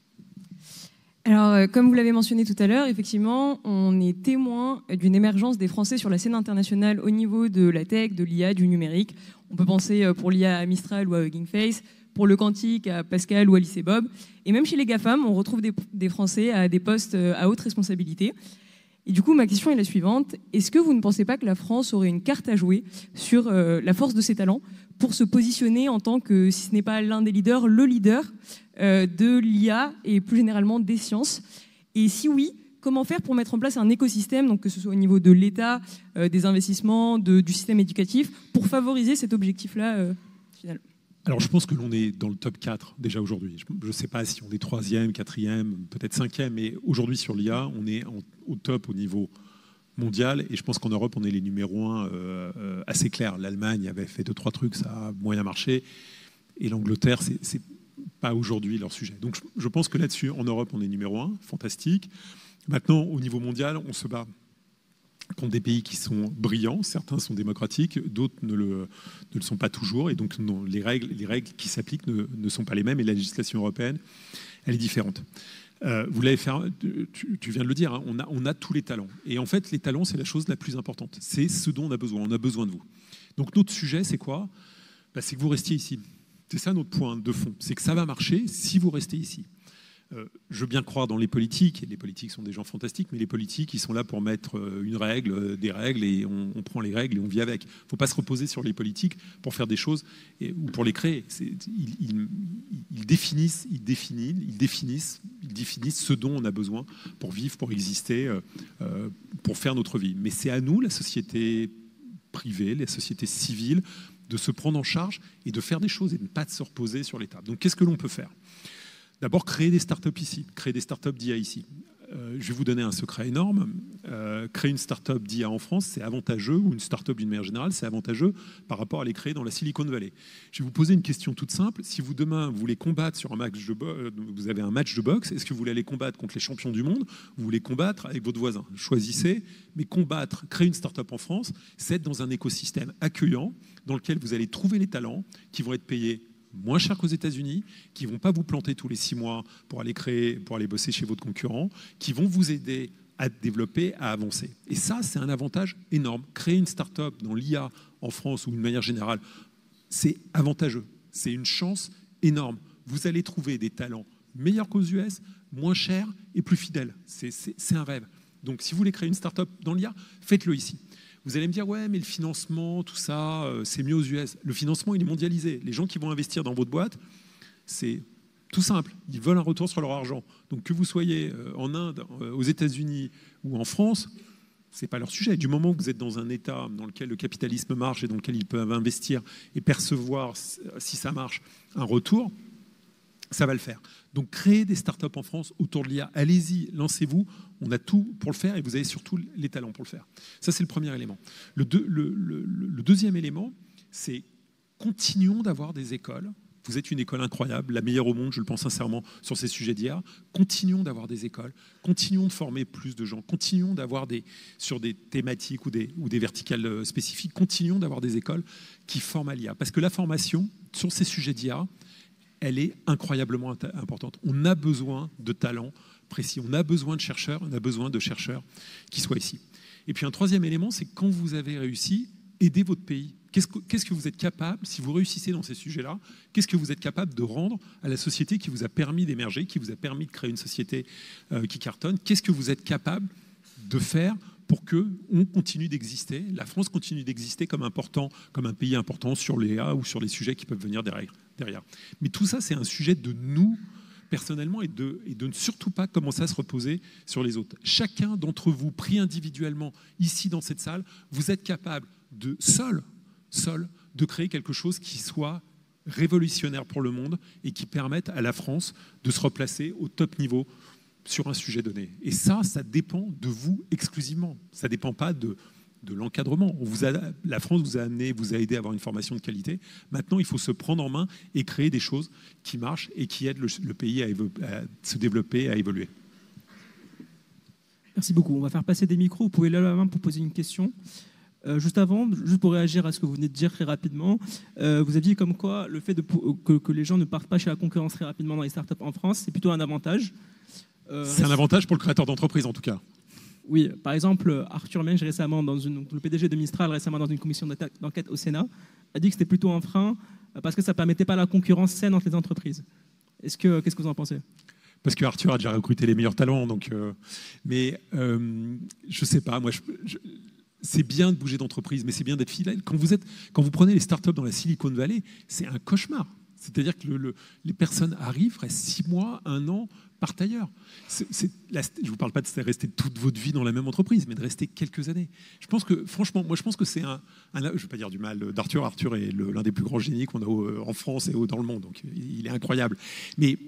Alors, comme vous l'avez mentionné tout à l'heure, effectivement, on est témoin d'une émergence des Français sur la scène internationale au niveau de la tech, de l'IA, du numérique. On peut penser pour l'IA à Mistral ou à Hugging Face, pour le quantique à Pascal ou à Alice Bob. Et même chez les GAFAM, on retrouve des Français à des postes à haute responsabilité. Et du coup, ma question est la suivante. Est-ce que vous ne pensez pas que la France aurait une carte à jouer sur la force de ses talents pour se positionner en tant que, si ce n'est pas l'un des leaders, le leader de l'IA et plus généralement des sciences? Et si oui, comment faire pour mettre en place un écosystème, donc que ce soit au niveau de l'État, des investissements, du système éducatif, pour favoriser cet objectif-là finalement? Alors, je pense que l'on est dans le top 4 déjà aujourd'hui. Je ne sais pas si on est 3e, 4e, peut-être 5e, mais aujourd'hui sur l'IA, on est au top au niveau mondial. Et je pense qu'en Europe, on est les numéros 1 assez clairs. L'Allemagne avait fait 2-3 trucs, ça a moyen marché. Et l'Angleterre, c'est pas aujourd'hui leur sujet. Donc, je pense que là-dessus, en Europe, on est numéro 1, fantastique. Maintenant, au niveau mondial, on se bat contre des pays qui sont brillants, certains sont démocratiques, d'autres ne le sont pas toujours, et donc non, les règles qui s'appliquent ne sont pas les mêmes, et la législation européenne, elle est différente. Vous l'avez fait, tu viens de le dire, hein, on a tous les talents. Et en fait, les talents, c'est la chose la plus importante. C'est ce dont on a besoin de vous. Donc notre sujet, c'est quoi ? C'est que vous restiez ici. C'est ça notre point de fond. C'est que ça va marcher si vous restez ici. Je veux bien croire dans les politiques, et les politiques sont des gens fantastiques, mais les politiques, ils sont là pour mettre une règle, des règles, et on prend les règles et on vit avec. Il ne faut pas se reposer sur les politiques pour faire des choses ou pour les créer. Ils définissent ce dont on a besoin pour vivre, pour exister, pour faire notre vie. Mais c'est à nous, la société privée, la société civile, de se prendre en charge et de faire des choses et de ne pas se reposer sur l'État. Donc qu'est-ce que l'on peut faire ? D'abord, créer des startups ici, créer des startups d'IA ici. Je vais vous donner un secret énorme. Créer une startup d'IA en France, c'est avantageux, ou une startup d'une manière générale, c'est avantageux par rapport à les créer dans la Silicon Valley. Je vais vous poser une question toute simple. Si vous, demain, vous voulez combattre sur un match de boxe, vous avez un match de boxe, est-ce que vous voulez aller combattre contre les champions du monde ou vous voulez combattre avec votre voisin? Choisissez, mais combattre, créer une startup en France, c'est être dans un écosystème accueillant dans lequel vous allez trouver les talents qui vont être payés moins cher qu'aux États-Unis, qui ne vont pas vous planter tous les 6 mois pour aller bosser chez votre concurrent, qui vont vous aider à développer, à avancer. Et ça, c'est un avantage énorme. Créer une start-up dans l'IA en France ou d'une manière générale, c'est avantageux. C'est une chance énorme. Vous allez trouver des talents meilleurs qu'aux US, moins chers et plus fidèles. C'est un rêve. Donc, si vous voulez créer une start-up dans l'IA, faites-le ici. Vous allez me dire, ouais, mais le financement, tout ça, c'est mieux aux US. Le financement, il est mondialisé. Les gens qui vont investir dans votre boîte, c'est tout simple. Ils veulent un retour sur leur argent. Donc que vous soyez en Inde, aux États-Unis ou en France, ce n'est pas leur sujet. Du moment que vous êtes dans un État dans lequel le capitalisme marche et dans lequel ils peuvent investir et percevoir, si ça marche, un retour, ça va le faire. Donc créez des startups en France autour de l'IA. Allez-y, lancez-vous. On a tout pour le faire et vous avez surtout les talents pour le faire. Ça, c'est le premier élément. Le deuxième élément, c'est continuons d'avoir des écoles. Vous êtes une école incroyable, la meilleure au monde, je le pense sincèrement, sur ces sujets d'IA. Continuons d'avoir des écoles, continuons de former plus de gens, continuons d'avoir sur des thématiques ou des verticales spécifiques, continuons d'avoir des écoles qui forment à l'IA. Parce que la formation sur ces sujets d'IA, elle est incroyablement importante. On a besoin de talents précis, on a besoin de chercheurs, on a besoin de chercheurs qui soient ici. Et puis un troisième élément, c'est quand vous avez réussi, aidez votre pays. Qu'est-ce que vous êtes capable, si vous réussissez dans ces sujets-là, qu'est-ce que vous êtes capable de rendre à la société qui vous a permis d'émerger, qui vous a permis de créer une société qui cartonne? Qu'est-ce que vous êtes capable de faire pour qu'on continue d'exister, la France continue d'exister comme un pays important sur l'IA ou sur les sujets qui peuvent venir derrière. Mais tout ça, c'est un sujet de nous, personnellement, et de ne surtout pas commencer à se reposer sur les autres. Chacun d'entre vous, pris individuellement, ici dans cette salle, vous êtes capable de seul, de créer quelque chose qui soit révolutionnaire pour le monde et qui permette à la France de se replacer au top niveau sur un sujet donné. Et ça dépend de vous exclusivement. Ça ne dépend pas de l'encadrement. La France vous a aidé à avoir une formation de qualité. Maintenant, il faut se prendre en main et créer des choses qui marchent et qui aident le pays à se développer, à évoluer. Merci beaucoup. On va faire passer des micros. Vous pouvez lever la main pour poser une question. Juste pour réagir à ce que vous venez de dire très rapidement, vous aviez comme quoi le fait que les gens ne partent pas chez la concurrence très rapidement dans les startups en France, c'est plutôt un avantage. C'est un avantage pour le créateur d'entreprise, en tout cas. Oui, par exemple, Arthur Mensch, le PDG de Mistral, récemment dans une commission d'enquête au Sénat, a dit que c'était plutôt un frein parce que ça ne permettait pas la concurrence saine entre les entreprises. Qu'est-ce que vous en pensez ? Parce que Arthur a déjà recruté les meilleurs talents, donc. Mais je sais pas, moi. C'est bien de bouger d'entreprise, mais c'est bien d'être fidèle. Quand vous prenez les startups dans la Silicon Valley, c'est un cauchemar. C'est-à-dire que les personnes arrivent, restent 6 mois, 1 an, partent ailleurs. Je ne vous parle pas de rester toute votre vie dans la même entreprise, mais de rester quelques années. Je pense que, franchement, je pense que c'est je ne vais pas dire du mal d'Arthur. Arthur est l'un des plus grands génies qu'on a en France et dans le monde, donc il est incroyable. Mais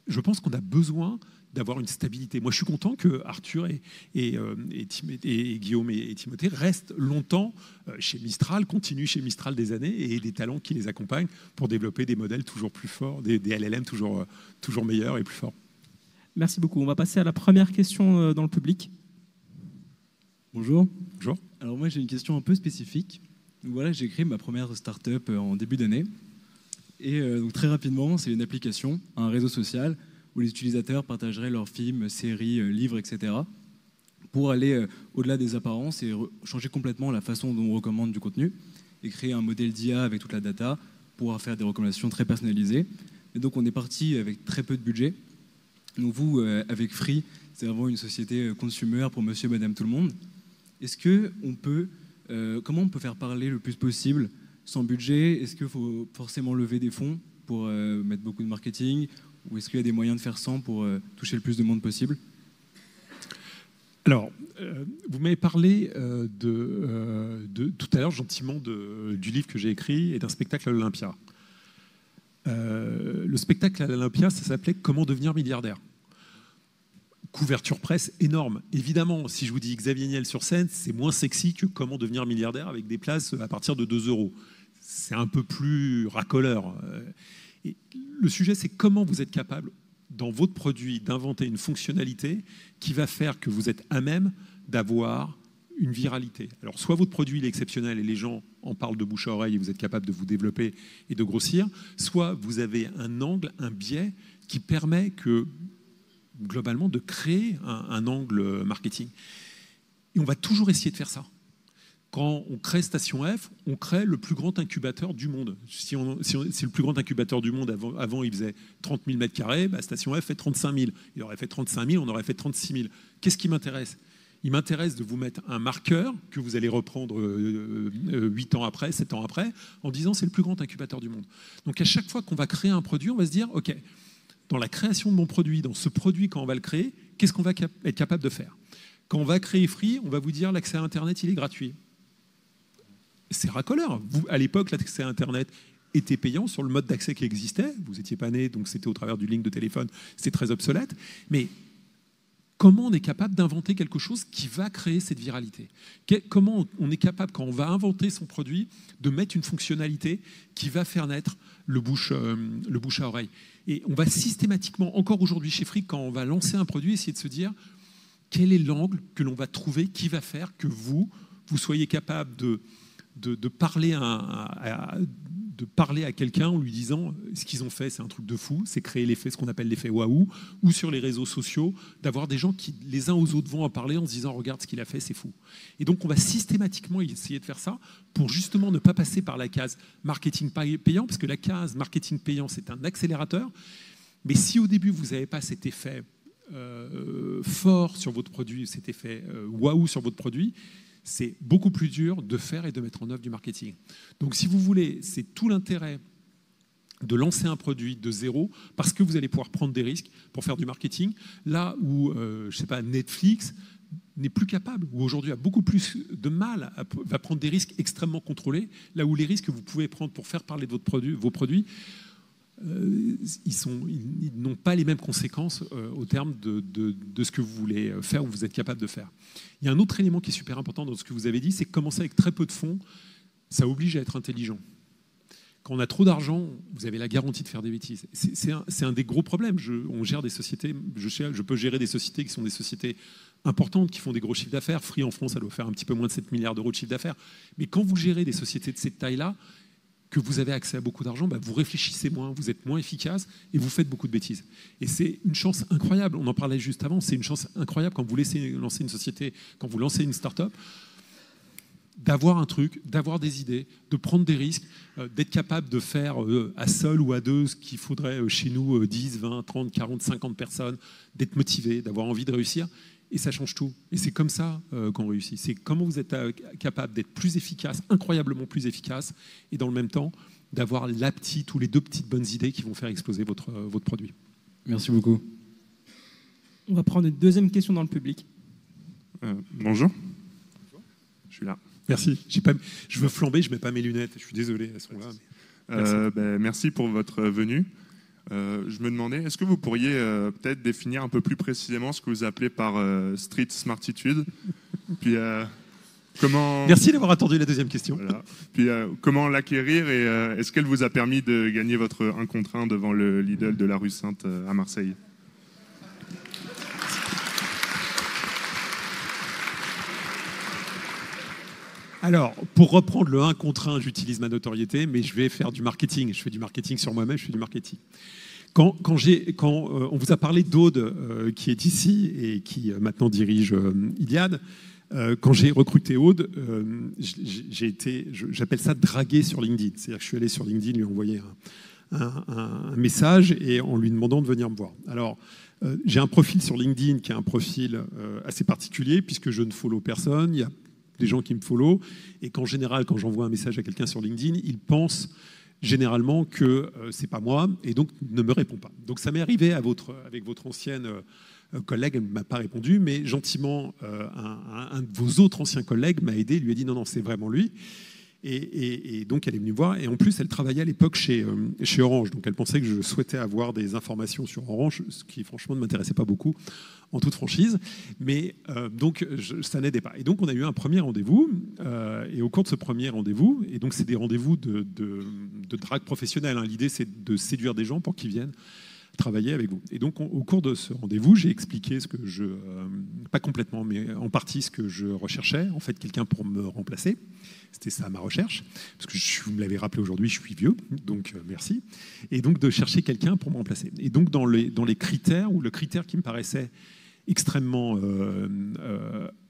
je pense qu'on a besoin d'avoir une stabilité. Moi, je suis content que Arthur et Guillaume et Timothée restent longtemps chez Mistral, continuent chez Mistral des années et aient des talents qui les accompagnent pour développer des modèles toujours plus forts, des LLM toujours meilleurs et plus forts. Merci beaucoup. On va passer à la première question dans le public. Bonjour. Bonjour. Alors moi, j'ai une question un peu spécifique. Donc voilà, j'ai créé ma première start-up en début d'année. Et donc très rapidement, c'est une application, un réseau social, où les utilisateurs partageraient leurs films, séries, livres, etc. pour aller au-delà des apparences et changer complètement la façon dont on recommande du contenu et créer un modèle d'IA avec toute la data pour pouvoir faire des recommandations très personnalisées. Et donc on est parti avec très peu de budget. Donc vous, avec Free, c'est vraiment une société consumer pour monsieur, madame, tout le monde. Comment on peut faire parler le plus possible sans budget? Est-ce qu'il faut forcément lever des fonds pour mettre beaucoup de marketing? Ou est-ce qu'il y a des moyens de faire sans pour toucher le plus de monde possible? Alors, vous m'avez parlé tout à l'heure gentiment du livre que j'ai écrit et d'un spectacle à l'Olympia. Le spectacle à l'Olympia, ça s'appelait « Comment devenir milliardaire ». Couverture presse énorme. Évidemment, si je vous dis Xavier Niel sur scène, c'est moins sexy que « Comment devenir milliardaire » avec des places à partir de 2 €. C'est un peu plus racoleur. Et le sujet, c'est comment vous êtes capable, dans votre produit, d'inventer une fonctionnalité qui va faire que vous êtes à même d'avoir une viralité. Alors, soit votre produit est exceptionnel et les gens en parlent de bouche à oreille et vous êtes capable de vous développer et de grossir, soit vous avez un angle, un biais qui permet globalement de créer un angle marketing. Et on va toujours essayer de faire ça. Quand on crée Station F, on crée le plus grand incubateur du monde. Si le plus grand incubateur du monde, avant il faisait 30 000 mètres carrés, Station F fait 35 000. Il aurait fait 35 000, on aurait fait 36 000. Qu'est-ce qui m'intéresse ? Il m'intéresse de vous mettre un marqueur que vous allez reprendre 8 ans après, 7 ans après, en disant c'est le plus grand incubateur du monde. Donc à chaque fois qu'on va créer un produit, on va se dire, OK, dans la création de mon produit, dans ce produit, quand on va le créer, qu'est-ce qu'on va être capable de faire? Quand on va créer Free, on va vous dire l'accès à Internet, il est gratuit. C'est racoleur. Vous, à l'époque, l'accès à Internet était payant sur le mode d'accès qui existait. Vous n'étiez pas né, donc c'était au travers du link de téléphone. C'était très obsolète. Mais comment on est capable d'inventer quelque chose qui va créer cette viralité? Comment on est capable, quand on va inventer son produit, de mettre une fonctionnalité qui va faire naître le bouche à oreille? Et on va systématiquement, encore aujourd'hui chez Free, quand on va lancer un produit, essayer de se dire quel est l'angle que l'on va trouver qui va faire que vous soyez capable de parler à quelqu'un en lui disant ce qu'ils ont fait, c'est un truc de fou, c'est créer l'effet, ce qu'on appelle l'effet waouh, ou sur les réseaux sociaux, d'avoir des gens qui, les uns aux autres, vont en parler en se disant regarde ce qu'il a fait, c'est fou. Et donc on va systématiquement essayer de faire ça pour justement ne pas passer par la case marketing payant, parce que la case marketing payant, c'est un accélérateur. Mais si au début vous n'avez pas cet effet fort sur votre produit, cet effet waouh sur votre produit, c'est beaucoup plus dur de faire et de mettre en œuvre du marketing. Donc si vous voulez, c'est tout l'intérêt de lancer un produit de zéro, parce que vous allez pouvoir prendre des risques pour faire du marketing, là où, je sais pas, Netflix n'est plus capable, ou aujourd'hui a beaucoup plus de mal, va prendre des risques extrêmement contrôlés, là où les risques que vous pouvez prendre pour faire parler de vos produits, ils n'ont pas les mêmes conséquences au terme de ce que vous voulez faire ou vous êtes capable de faire. Il y a un autre élément qui est super important dans ce que vous avez dit, c'est que commencer avec très peu de fonds, ça oblige à être intelligent. Quand on a trop d'argent, vous avez la garantie de faire des bêtises. C'est un des gros problèmes. On gère des sociétés, je peux gérer des sociétés qui sont des sociétés importantes, qui font des gros chiffres d'affaires. Free en France, ça doit faire un petit peu moins de 7 milliards d'euros de chiffre d'affaires. Mais quand vous gérez des sociétés de cette taille-là, que vous avez accès à beaucoup d'argent, vous réfléchissez moins, vous êtes moins efficace et vous faites beaucoup de bêtises. Et c'est une chance incroyable, on en parlait juste avant, c'est une chance incroyable quand vous lancez une société, quand vous lancez une start-up, d'avoir un truc, d'avoir des idées, de prendre des risques, d'être capable de faire à seul ou à deux ce qu'il faudrait chez nous 10, 20, 30, 40, 50 personnes, d'être motivé, d'avoir envie de réussir. Et ça change tout. Et c'est comme ça qu'on réussit. C'est comment vous êtes capable d'être plus efficace, incroyablement plus efficace, et dans le même temps, d'avoir la petite ou les deux petites bonnes idées qui vont faire exploser votre produit. Merci beaucoup. On va prendre une deuxième question dans le public. Bonjour. Je suis là. Merci. Je veux flamber, je ne mets pas mes lunettes. Je suis désolé, elles sont là. Merci. Merci pour votre venue. Je me demandais, est-ce que vous pourriez peut-être définir un peu plus précisément ce que vous appelez par street smartitude? Puis comment... Merci d'avoir attendu la deuxième question. Voilà. Puis comment l'acquérir et est-ce qu'elle vous a permis de gagner votre 1 contre 1 devant le Lidl de la rue Sainte à Marseille? Alors, pour reprendre le 1 contre 1, j'utilise ma notoriété, mais je vais faire du marketing. Je fais du marketing sur moi-même, je fais du marketing. Quand on vous a parlé d'Aude, qui est ici et qui maintenant dirige Iliad, quand j'ai recruté Aude, j'appelle ça draguer sur LinkedIn. C'est-à-dire que je suis allé sur LinkedIn lui envoyer un message et en lui demandant de venir me voir. Alors, j'ai un profil sur LinkedIn qui est un profil assez particulier puisque je ne follow personne. Il y a des gens qui me follow et qu'en général, quand j'envoie un message à quelqu'un sur LinkedIn, il pense généralement que c'est pas moi et donc ne me répond pas. Donc ça m'est arrivé avec votre ancienne collègue, elle ne m'a pas répondu, mais gentiment, un de vos autres anciens collègues m'a aidé, lui a dit non, c'est vraiment lui. Et donc elle est venue voir, et en plus elle travaillait à l'époque chez Orange, donc elle pensait que je souhaitais avoir des informations sur Orange, ce qui franchement ne m'intéressait pas beaucoup, en toute franchise, mais donc ça n'aidait pas. Et donc on a eu un premier rendez-vous, et au cours de ce premier rendez-vous, et donc c'est des rendez-vous de drague professionnelle, hein. L'idée c'est de séduire des gens pour qu'ils viennent travailler avec vous. Et donc au cours de ce rendez-vous, j'ai expliqué ce que pas complètement, mais en partie ce que je recherchais, en fait quelqu'un pour me remplacer. C'était ça ma recherche, parce que vous me l'avez rappelé aujourd'hui, je suis vieux, donc merci. Et donc de chercher quelqu'un pour me remplacer. Et donc dans les critères, ou le critère qui me paraissait extrêmement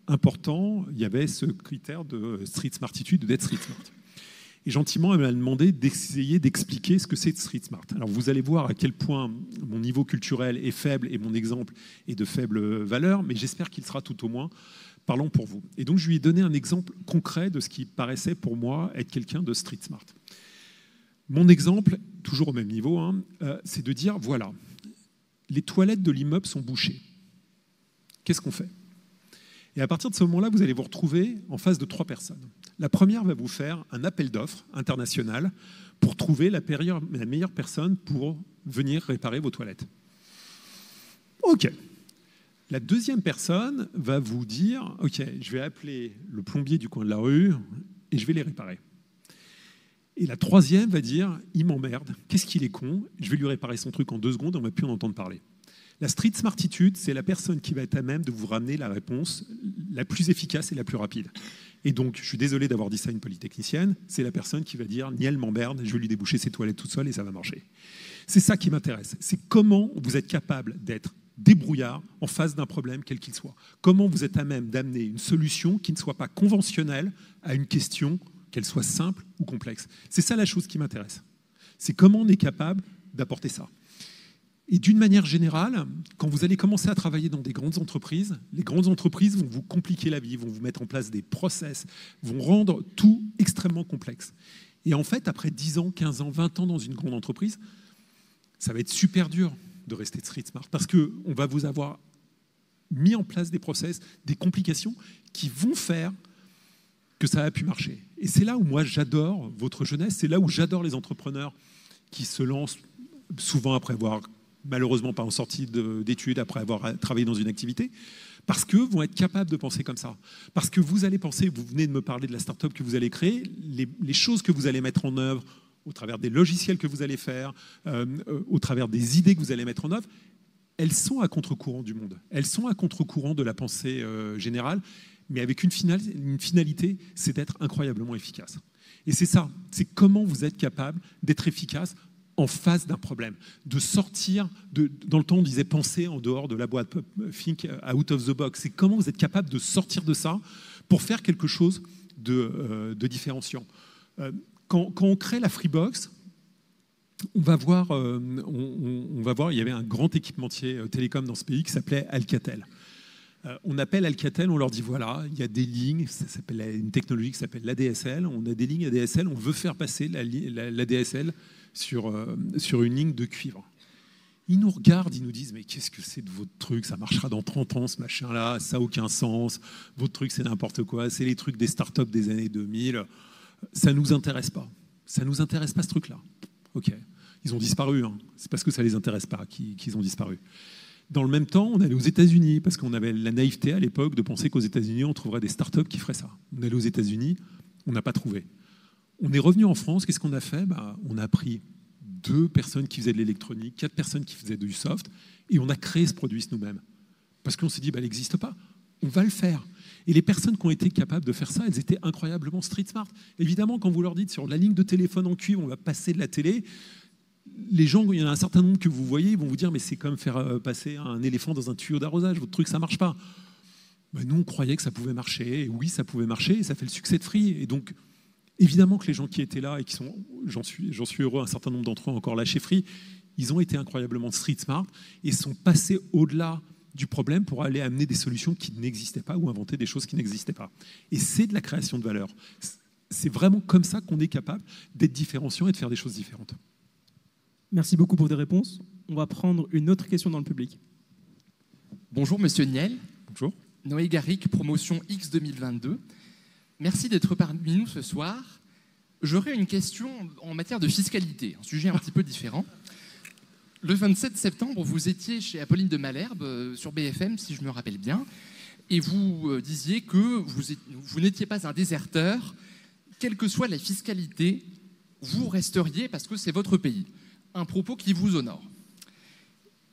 important, il y avait ce critère de street smartitude, d'être street smart. Et gentiment, elle m'a demandé d'essayer d'expliquer ce que c'est de street smart. Alors vous allez voir à quel point mon niveau culturel est faible et mon exemple est de faible valeur, mais j'espère qu'il sera tout au moins Parlons pour vous. Et donc, je lui ai donné un exemple concret de ce qui paraissait pour moi être quelqu'un de street smart. Mon exemple, toujours au même niveau, c'est de dire, voilà, les toilettes de l'immeuble sont bouchées. Qu'est-ce qu'on fait? Et à partir de ce moment-là, vous allez vous retrouver en face de 3 personnes. La première va vous faire un appel d'offres international pour trouver la meilleure personne pour venir réparer vos toilettes. OK. La deuxième personne va vous dire, OK, je vais appeler le plombier du coin de la rue et je vais les réparer. Et la troisième va dire, il m'emmerde, qu'est-ce qu'il est con, je vais lui réparer son truc en 2 secondes et on ne va plus en entendre parler. La street smartitude, c'est la personne qui va être à même de vous ramener la réponse la plus efficace et la plus rapide. Et donc, je suis désolé d'avoir dit ça à une polytechnicienne, c'est la personne qui va dire, Niel m'emmerde, je vais lui déboucher ses toilettes toute seule et ça va marcher. C'est ça qui m'intéresse, c'est comment vous êtes capable d'être débrouillard en face d'un problème quel qu'il soit. Comment vous êtes à même d'amener une solution qui ne soit pas conventionnelle à une question, qu'elle soit simple ou complexe. C'est ça la chose qui m'intéresse. C'est comment on est capable d'apporter ça. Et d'une manière générale, quand vous allez commencer à travailler dans des grandes entreprises, les grandes entreprises vont vous compliquer la vie, vont vous mettre en place des process, vont rendre tout extrêmement complexe. Et en fait, après 10 ans, 15 ans, 20 ans dans une grande entreprise, ça va être super dur de rester street smart parce qu'on va vous avoir mis en place des process, des complications qui vont faire que ça a pu marcher. Et c'est là où moi j'adore votre jeunesse, c'est là où j'adore les entrepreneurs qui se lancent souvent après avoir malheureusement pas en sortie d'études, après avoir travaillé dans une activité, parce que vont être capables de penser comme ça. Parce que vous allez penser, vous venez de me parler de la start-up que vous allez créer, les choses que vous allez mettre en œuvre au travers des logiciels que vous allez faire, au travers des idées que vous allez mettre en œuvre, elles sont à contre-courant du monde. Elles sont à contre-courant de la pensée générale, mais avec une finalité, c'est d'être incroyablement efficace. Et c'est ça, c'est comment vous êtes capable d'être efficace en face d'un problème, de sortir, dans le temps on disait penser en dehors de la boîte, think out of the box, c'est comment vous êtes capable de sortir de ça pour faire quelque chose de différenciant. Quand on crée la Freebox, on va voir, il y avait un grand équipementier télécom dans ce pays qui s'appelait Alcatel. On appelle Alcatel, on leur dit voilà, il y a des lignes, ça s'appelle une technologie qui s'appelle l'ADSL, on a des lignes ADSL, on veut faire passer l'ADSL sur une ligne de cuivre. Ils nous regardent, ils nous disent mais qu'est-ce que c'est de votre truc, ça marchera dans 30 ans ce machin-là, ça n'a aucun sens, votre truc c'est n'importe quoi, c'est les trucs des startups des années 2000, ça ne nous intéresse pas. Ça ne nous intéresse pas ce truc-là. Ok, ils ont disparu, hein. C'est parce que ça ne les intéresse pas qu'ils ont disparu. Dans le même temps, on allait aux États-Unis, parce qu'on avait la naïveté à l'époque de penser qu'aux États-Unis, on trouverait des startups qui feraient ça. On allait aux États-Unis, on n'a pas trouvé. On est revenu en France, qu'est-ce qu'on a fait? On a pris 2 personnes qui faisaient de l'électronique, 4 personnes qui faisaient du soft, et on a créé ce produit nous-mêmes. Parce qu'on s'est dit, elle n'existe pas, on va le faire. Et les personnes qui ont été capables de faire ça, elles étaient incroyablement street smart. Évidemment, quand vous leur dites sur la ligne de téléphone en cuivre, on va passer de la télé, les gens, il y en a un certain nombre que vous voyez, ils vont vous dire mais c'est comme faire passer un éléphant dans un tuyau d'arrosage, votre truc ça marche pas. Nous on croyait que ça pouvait marcher, et oui ça pouvait marcher, et ça fait le succès de Free. Et donc évidemment que les gens qui étaient là et qui sont, j'en suis heureux, un certain nombre d'entre eux encore là chez Free, ils ont été incroyablement street smart et sont passés au-delà du problème pour aller amener des solutions qui n'existaient pas ou inventer des choses qui n'existaient pas. Et c'est de la création de valeur. C'est vraiment comme ça qu'on est capable d'être différenciant et de faire des choses différentes. Merci beaucoup pour tes réponses. On va prendre une autre question dans le public. Bonjour Monsieur Niel. Bonjour. Noé Garrick, promotion X 2022. Merci d'être parmi nous ce soir. J'aurais une question en matière de fiscalité, un sujet un petit peu différent. Le 27 septembre, vous étiez chez Apolline de Malherbe sur BFM, si je me rappelle bien, et vous disiez que vous n'étiez pas un déserteur, quelle que soit la fiscalité, vous resteriez parce que c'est votre pays. Un propos qui vous honore.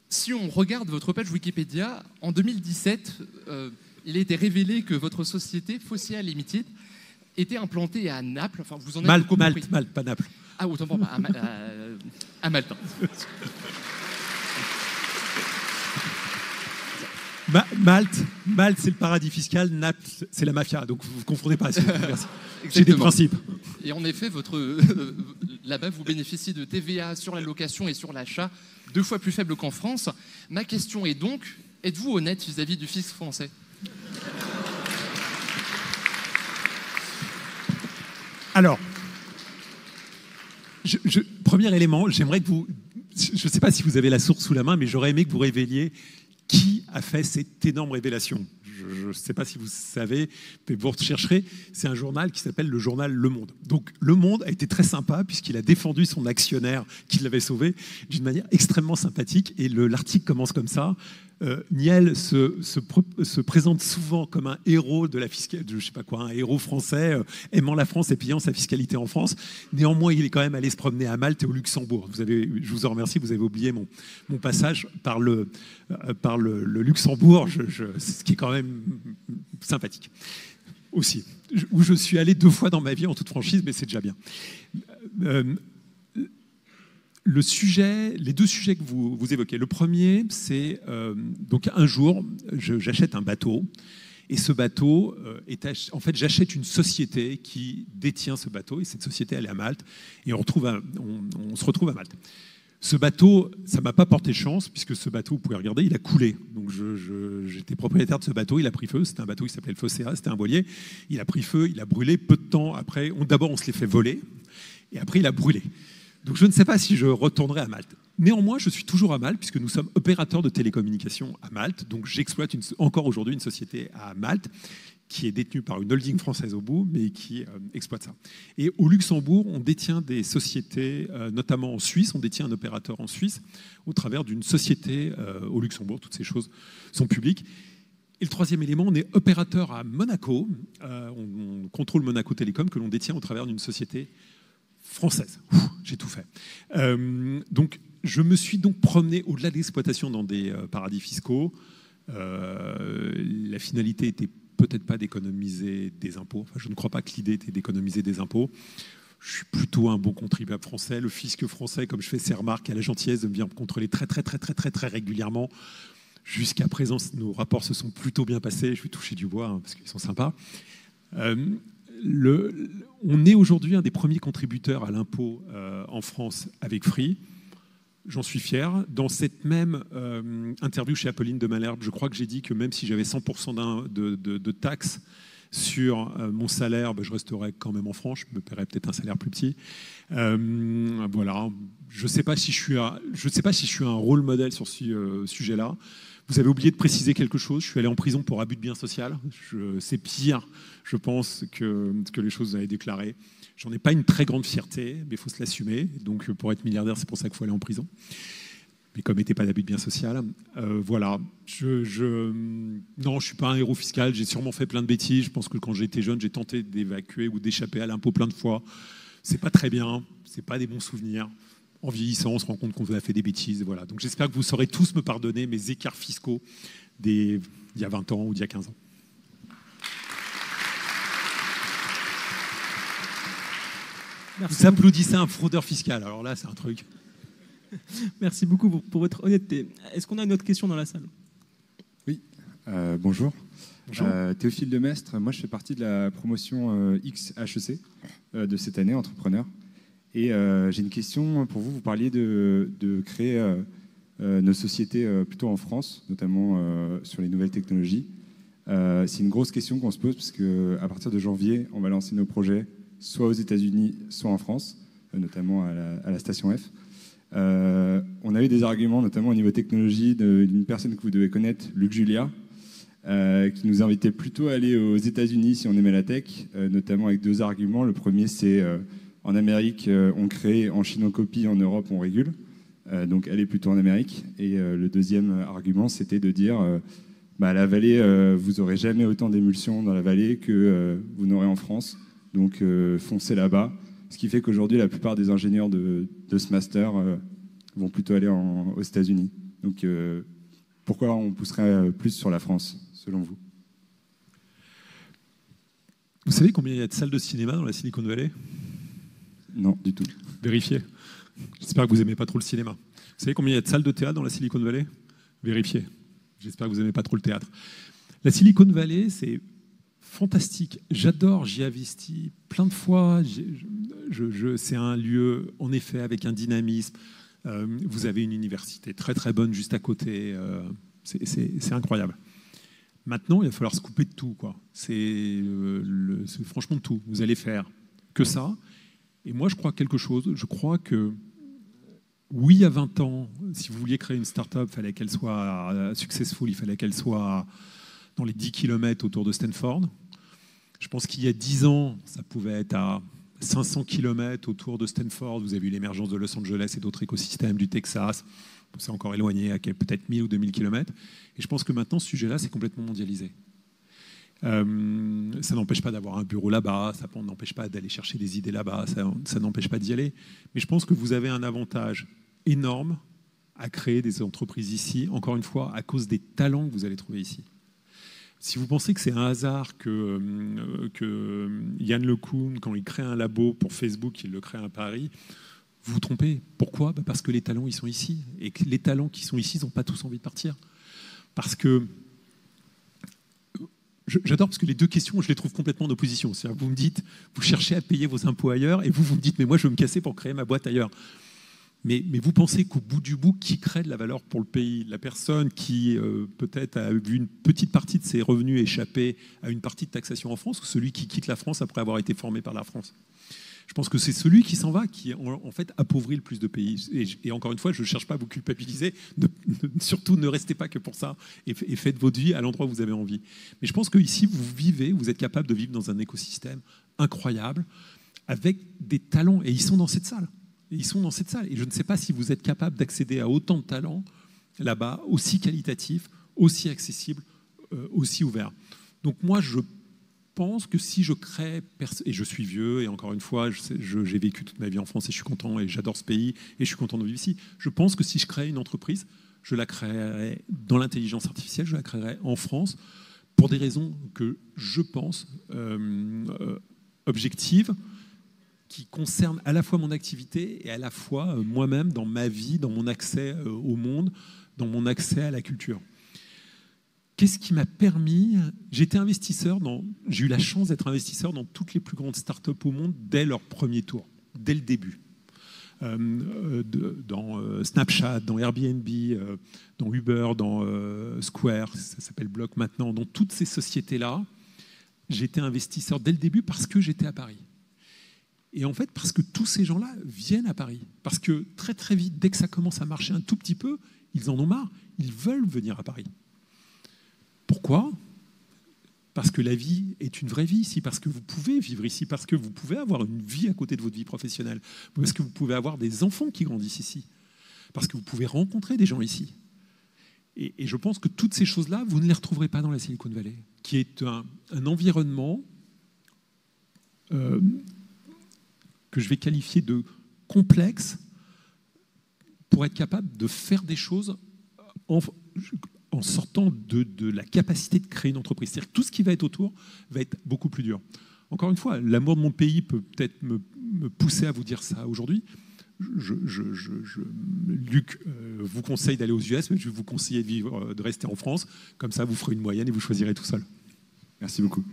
Si on regarde votre page Wikipédia, en 2017, il a été révélé que votre société, Fossia Limited, était implantée à Naples. Enfin, vous en avez Malte, pas Naples. Ah, autant pour moi, à Malte. Malte, c'est le paradis fiscal, Naples, c'est la mafia, donc vous ne confondez pas. Merci. J'ai des principes. Et en effet, là-bas, vous bénéficiez de TVA sur la location et sur l'achat 2 fois plus faible qu'en France. Ma question est donc, êtes-vous honnête vis-à-vis du fisc français ? Alors, premier élément, j'aimerais que vous... Je ne sais pas si vous avez la source sous la main, mais j'aurais aimé que vous révéliez qui a fait cette énorme révélation. Je ne sais pas si vous savez, mais vous rechercherez. C'est un journal qui s'appelle le journal Le Monde. Donc Le Monde a été très sympa puisqu'il a défendu son actionnaire qui l'avait sauvé d'une manière extrêmement sympathique. Et l'article commence comme ça. Niel se présente souvent comme un héros de la fiscalité, je sais pas quoi, un héros français aimant la France et payant sa fiscalité en France. Néanmoins, il est quand même allé se promener à Malte et au Luxembourg. Je vous en remercie, vous avez oublié mon passage par le Luxembourg, ce qui est quand même sympathique aussi. Où je suis allé 2 fois dans ma vie en toute franchise, mais c'est déjà bien. Les 2 sujets que vous évoquez. Le premier, c'est donc un jour, j'achète un bateau. Et ce bateau, en fait, j'achète une société qui détient ce bateau. Et cette société, elle est à Malte. Et on se retrouve à Malte. Ce bateau, ça ne m'a pas porté chance, puisque ce bateau, vous pouvez regarder, il a coulé. Donc j'étais propriétaire de ce bateau, il a pris feu. C'était un bateau qui s'appelait le Phocéa, c'était un voilier. Il a pris feu, il a brûlé peu de temps après. D'abord, on se l'est fait voler. Et après, il a brûlé. Donc je ne sais pas si je retournerai à Malte. Néanmoins, je suis toujours à Malte, puisque nous sommes opérateurs de télécommunications à Malte. Donc j'exploite encore aujourd'hui une société à Malte, qui est détenue par une holding française au bout, mais qui exploite ça. Et au Luxembourg, on détient des sociétés, notamment en Suisse, on détient un opérateur en Suisse, au travers d'une société au Luxembourg. Toutes ces choses sont publiques. Et le troisième élément, on est opérateur à Monaco. On contrôle Monaco Télécom, que l'on détient au travers d'une société française. J'ai tout fait. Donc, je me suis donc promené au-delà de l'exploitation dans des paradis fiscaux. La finalité était peut-être pas d'économiser des impôts. Enfin, je ne crois pas que l'idée était d'économiser des impôts. Je suis plutôt un bon contribuable français. Le fisc français, comme je fais ses remarques, a la gentillesse de bien me contrôler très régulièrement. Jusqu'à présent, nos rapports se sont plutôt bien passés. Je vais toucher du bois parce qu'ils sont sympas. On est aujourd'hui un des premiers contributeurs à l'impôt en France avec Free. J'en suis fier. Dans cette même interview chez Apolline de Malherbe, je crois que j'ai dit que même si j'avais 100% de taxes sur mon salaire, je resterais quand même en France. Je me paierais peut-être un salaire plus petit. Voilà. Je ne sais pas si je suis un rôle modèle sur ce sujet-là. Vous avez oublié de préciser quelque chose. Je suis allé en prison pour abus de biens sociaux. C'est pire, je pense, que les choses que vous avez déclarées. J'en ai pas une très grande fierté, mais il faut se l'assumer. Donc, pour être milliardaire, c'est pour ça qu'il faut aller en prison. Mais comme il n'était pas d'abus de biens sociaux, voilà. Non, je suis pas un héros fiscal. J'ai sûrement fait plein de bêtises. Je pense que quand j'étais jeune, j'ai tenté d'évacuer ou d'échapper à l'impôt plein de fois. C'est pas très bien. C'est pas des bons souvenirs. En vieillissant, on se rend compte qu'on a fait des bêtises. Voilà. Donc j'espère que vous saurez tous me pardonner mes écarts fiscaux d'il y a 20 ans ou d'il y a 15 ans. Merci. Vous applaudissez un fraudeur fiscal. Alors là, c'est un truc. Merci beaucoup pour votre honnêteté. Est-ce qu'on a une autre question dans la salle? Oui, bonjour. Bonjour. Théophile Demestre, moi je fais partie de la promotion XHEC de cette année, entrepreneur. Et j'ai une question pour vous. Vous parliez de créer nos sociétés plutôt en France, notamment sur les nouvelles technologies. C'est une grosse question qu'on se pose parce qu'à partir de janvier, on va lancer nos projets soit aux États-Unis, soit en France, notamment à la station F. On a eu des arguments, notamment au niveau technologie, d'une personne que vous devez connaître, Luc Julia, qui nous invitait plutôt à aller aux États-Unis si on aimait la tech, notamment avec 2 arguments. Le premier, c'est en Amérique, on crée, en Chine, on copie, en Europe, on régule. Donc, elle est plutôt en Amérique. Et le deuxième argument, c'était de dire la vallée, vous n'aurez jamais autant d'émulsions dans la vallée que vous n'aurez en France. Donc, foncez là-bas. Ce qui fait qu'aujourd'hui, la plupart des ingénieurs de ce master vont plutôt aller aux États-Unis. Donc, pourquoi on pousserait plus sur la France, selon vous? Vous savez combien il y a de salles de cinéma dans la Silicon Valley? Non, du tout. Vérifiez. J'espère que vous n'aimez pas trop le cinéma. Vous savez combien il y a de salles de théâtre dans la Silicon Valley? Vérifiez. J'espère que vous n'aimez pas trop le théâtre. La Silicon Valley, c'est fantastique. J'adore, j'y ai investi plein de fois. C'est un lieu, en effet, avec un dynamisme. Vous avez une université très très bonne juste à côté. C'est incroyable. Maintenant, il va falloir se couper de tout, quoi. C'est franchement de tout. Vous allez faire que ça. Et moi, je crois quelque chose. Je crois que, oui, il y a 20 ans, si vous vouliez créer une start-up, il fallait qu'elle soit successful, il fallait qu'elle soit dans les 10 km autour de Stanford. Je pense qu'il y a 10 ans, ça pouvait être à 500 km autour de Stanford. Vous avez eu l'émergence de Los Angeles et d'autres écosystèmes, du Texas. C'est encore éloigné à peut-être 1000 ou 2000 km. Et je pense que maintenant, ce sujet-là, c'est complètement mondialisé. Ça n'empêche pas d'avoir un bureau là-bas, ça n'empêche pas d'aller chercher des idées là-bas, ça n'empêche pas d'y aller. Mais je pense que vous avez un avantage énorme à créer des entreprises ici, encore une fois, à cause des talents que vous allez trouver ici. Si vous pensez que c'est un hasard que Yann LeCun, quand il crée un labo pour Facebook, il le crée à Paris, vous vous trompez. Pourquoi ? Parce que les talents, ils sont ici. Et que les talents qui sont ici, ils n'ont pas tous envie de partir. Parce que... J'adore parce que les deux questions, je les trouve complètement en opposition. C'est-à-dire, vous me dites, vous cherchez à payer vos impôts ailleurs, et vous me dites, mais moi, je veux me casser pour créer ma boîte ailleurs. Mais vous pensez qu'au bout du bout, qui crée de la valeur pour le pays ? La personne qui peut-être a vu une petite partie de ses revenus échapper à une partie de taxation en France, ou celui qui quitte la France après avoir été formé par la France ? Je pense que c'est celui qui s'en va qui, en fait, appauvrit le plus de pays. Et encore une fois, je ne cherche pas à vous culpabiliser. Surtout, ne restez pas que pour ça et faites votre vie à l'endroit où vous avez envie. Mais je pense qu'ici, vous êtes capable de vivre dans un écosystème incroyable avec des talents. Et ils sont dans cette salle. Et je ne sais pas si vous êtes capable d'accéder à autant de talents là-bas, aussi qualitatifs, aussi accessibles, aussi ouverts. Donc moi, je pense que si je crée, et je suis vieux, et encore une fois, j'ai vécu toute ma vie en France et je suis content, et j'adore ce pays, et je suis content de vivre ici, je pense que si je crée une entreprise, je la créerai dans l'intelligence artificielle, je la créerai en France, pour des raisons que je pense objectives, qui concernent à la fois mon activité et à la fois moi-même dans ma vie, dans mon accès au monde, dans mon accès à la culture. Qu'est-ce qui m'a permis ? J'ai eu la chance d'être investisseur dans toutes les plus grandes startups au monde dès leur premier tour, dès le début. Dans Snapchat, dans Airbnb, dans Uber, dans Square, ça s'appelle Block maintenant, dans toutes ces sociétés-là, j'étais investisseur dès le début parce que j'étais à Paris. Et en fait, parce que tous ces gens-là viennent à Paris. Parce que très très vite, dès que ça commence à marcher un tout petit peu, ils en ont marre, ils veulent venir à Paris. Pourquoi ? Parce que la vie est une vraie vie ici, parce que vous pouvez vivre ici, parce que vous pouvez avoir une vie à côté de votre vie professionnelle, parce que vous pouvez avoir des enfants qui grandissent ici, parce que vous pouvez rencontrer des gens ici. Et je pense que toutes ces choses-là, vous ne les retrouverez pas dans la Silicon Valley, qui est un environnement que je vais qualifier de complexe pour être capable de faire des choses en sortant de la capacité de créer une entreprise. C'est-à-dire que tout ce qui va être autour va être beaucoup plus dur. Encore une fois, l'amour de mon pays peut peut-être me pousser à vous dire ça aujourd'hui. Luc vous conseille d'aller aux US, mais je vais vous conseiller de rester en France. Comme ça, vous ferez une moyenne et vous choisirez tout seul. Merci beaucoup.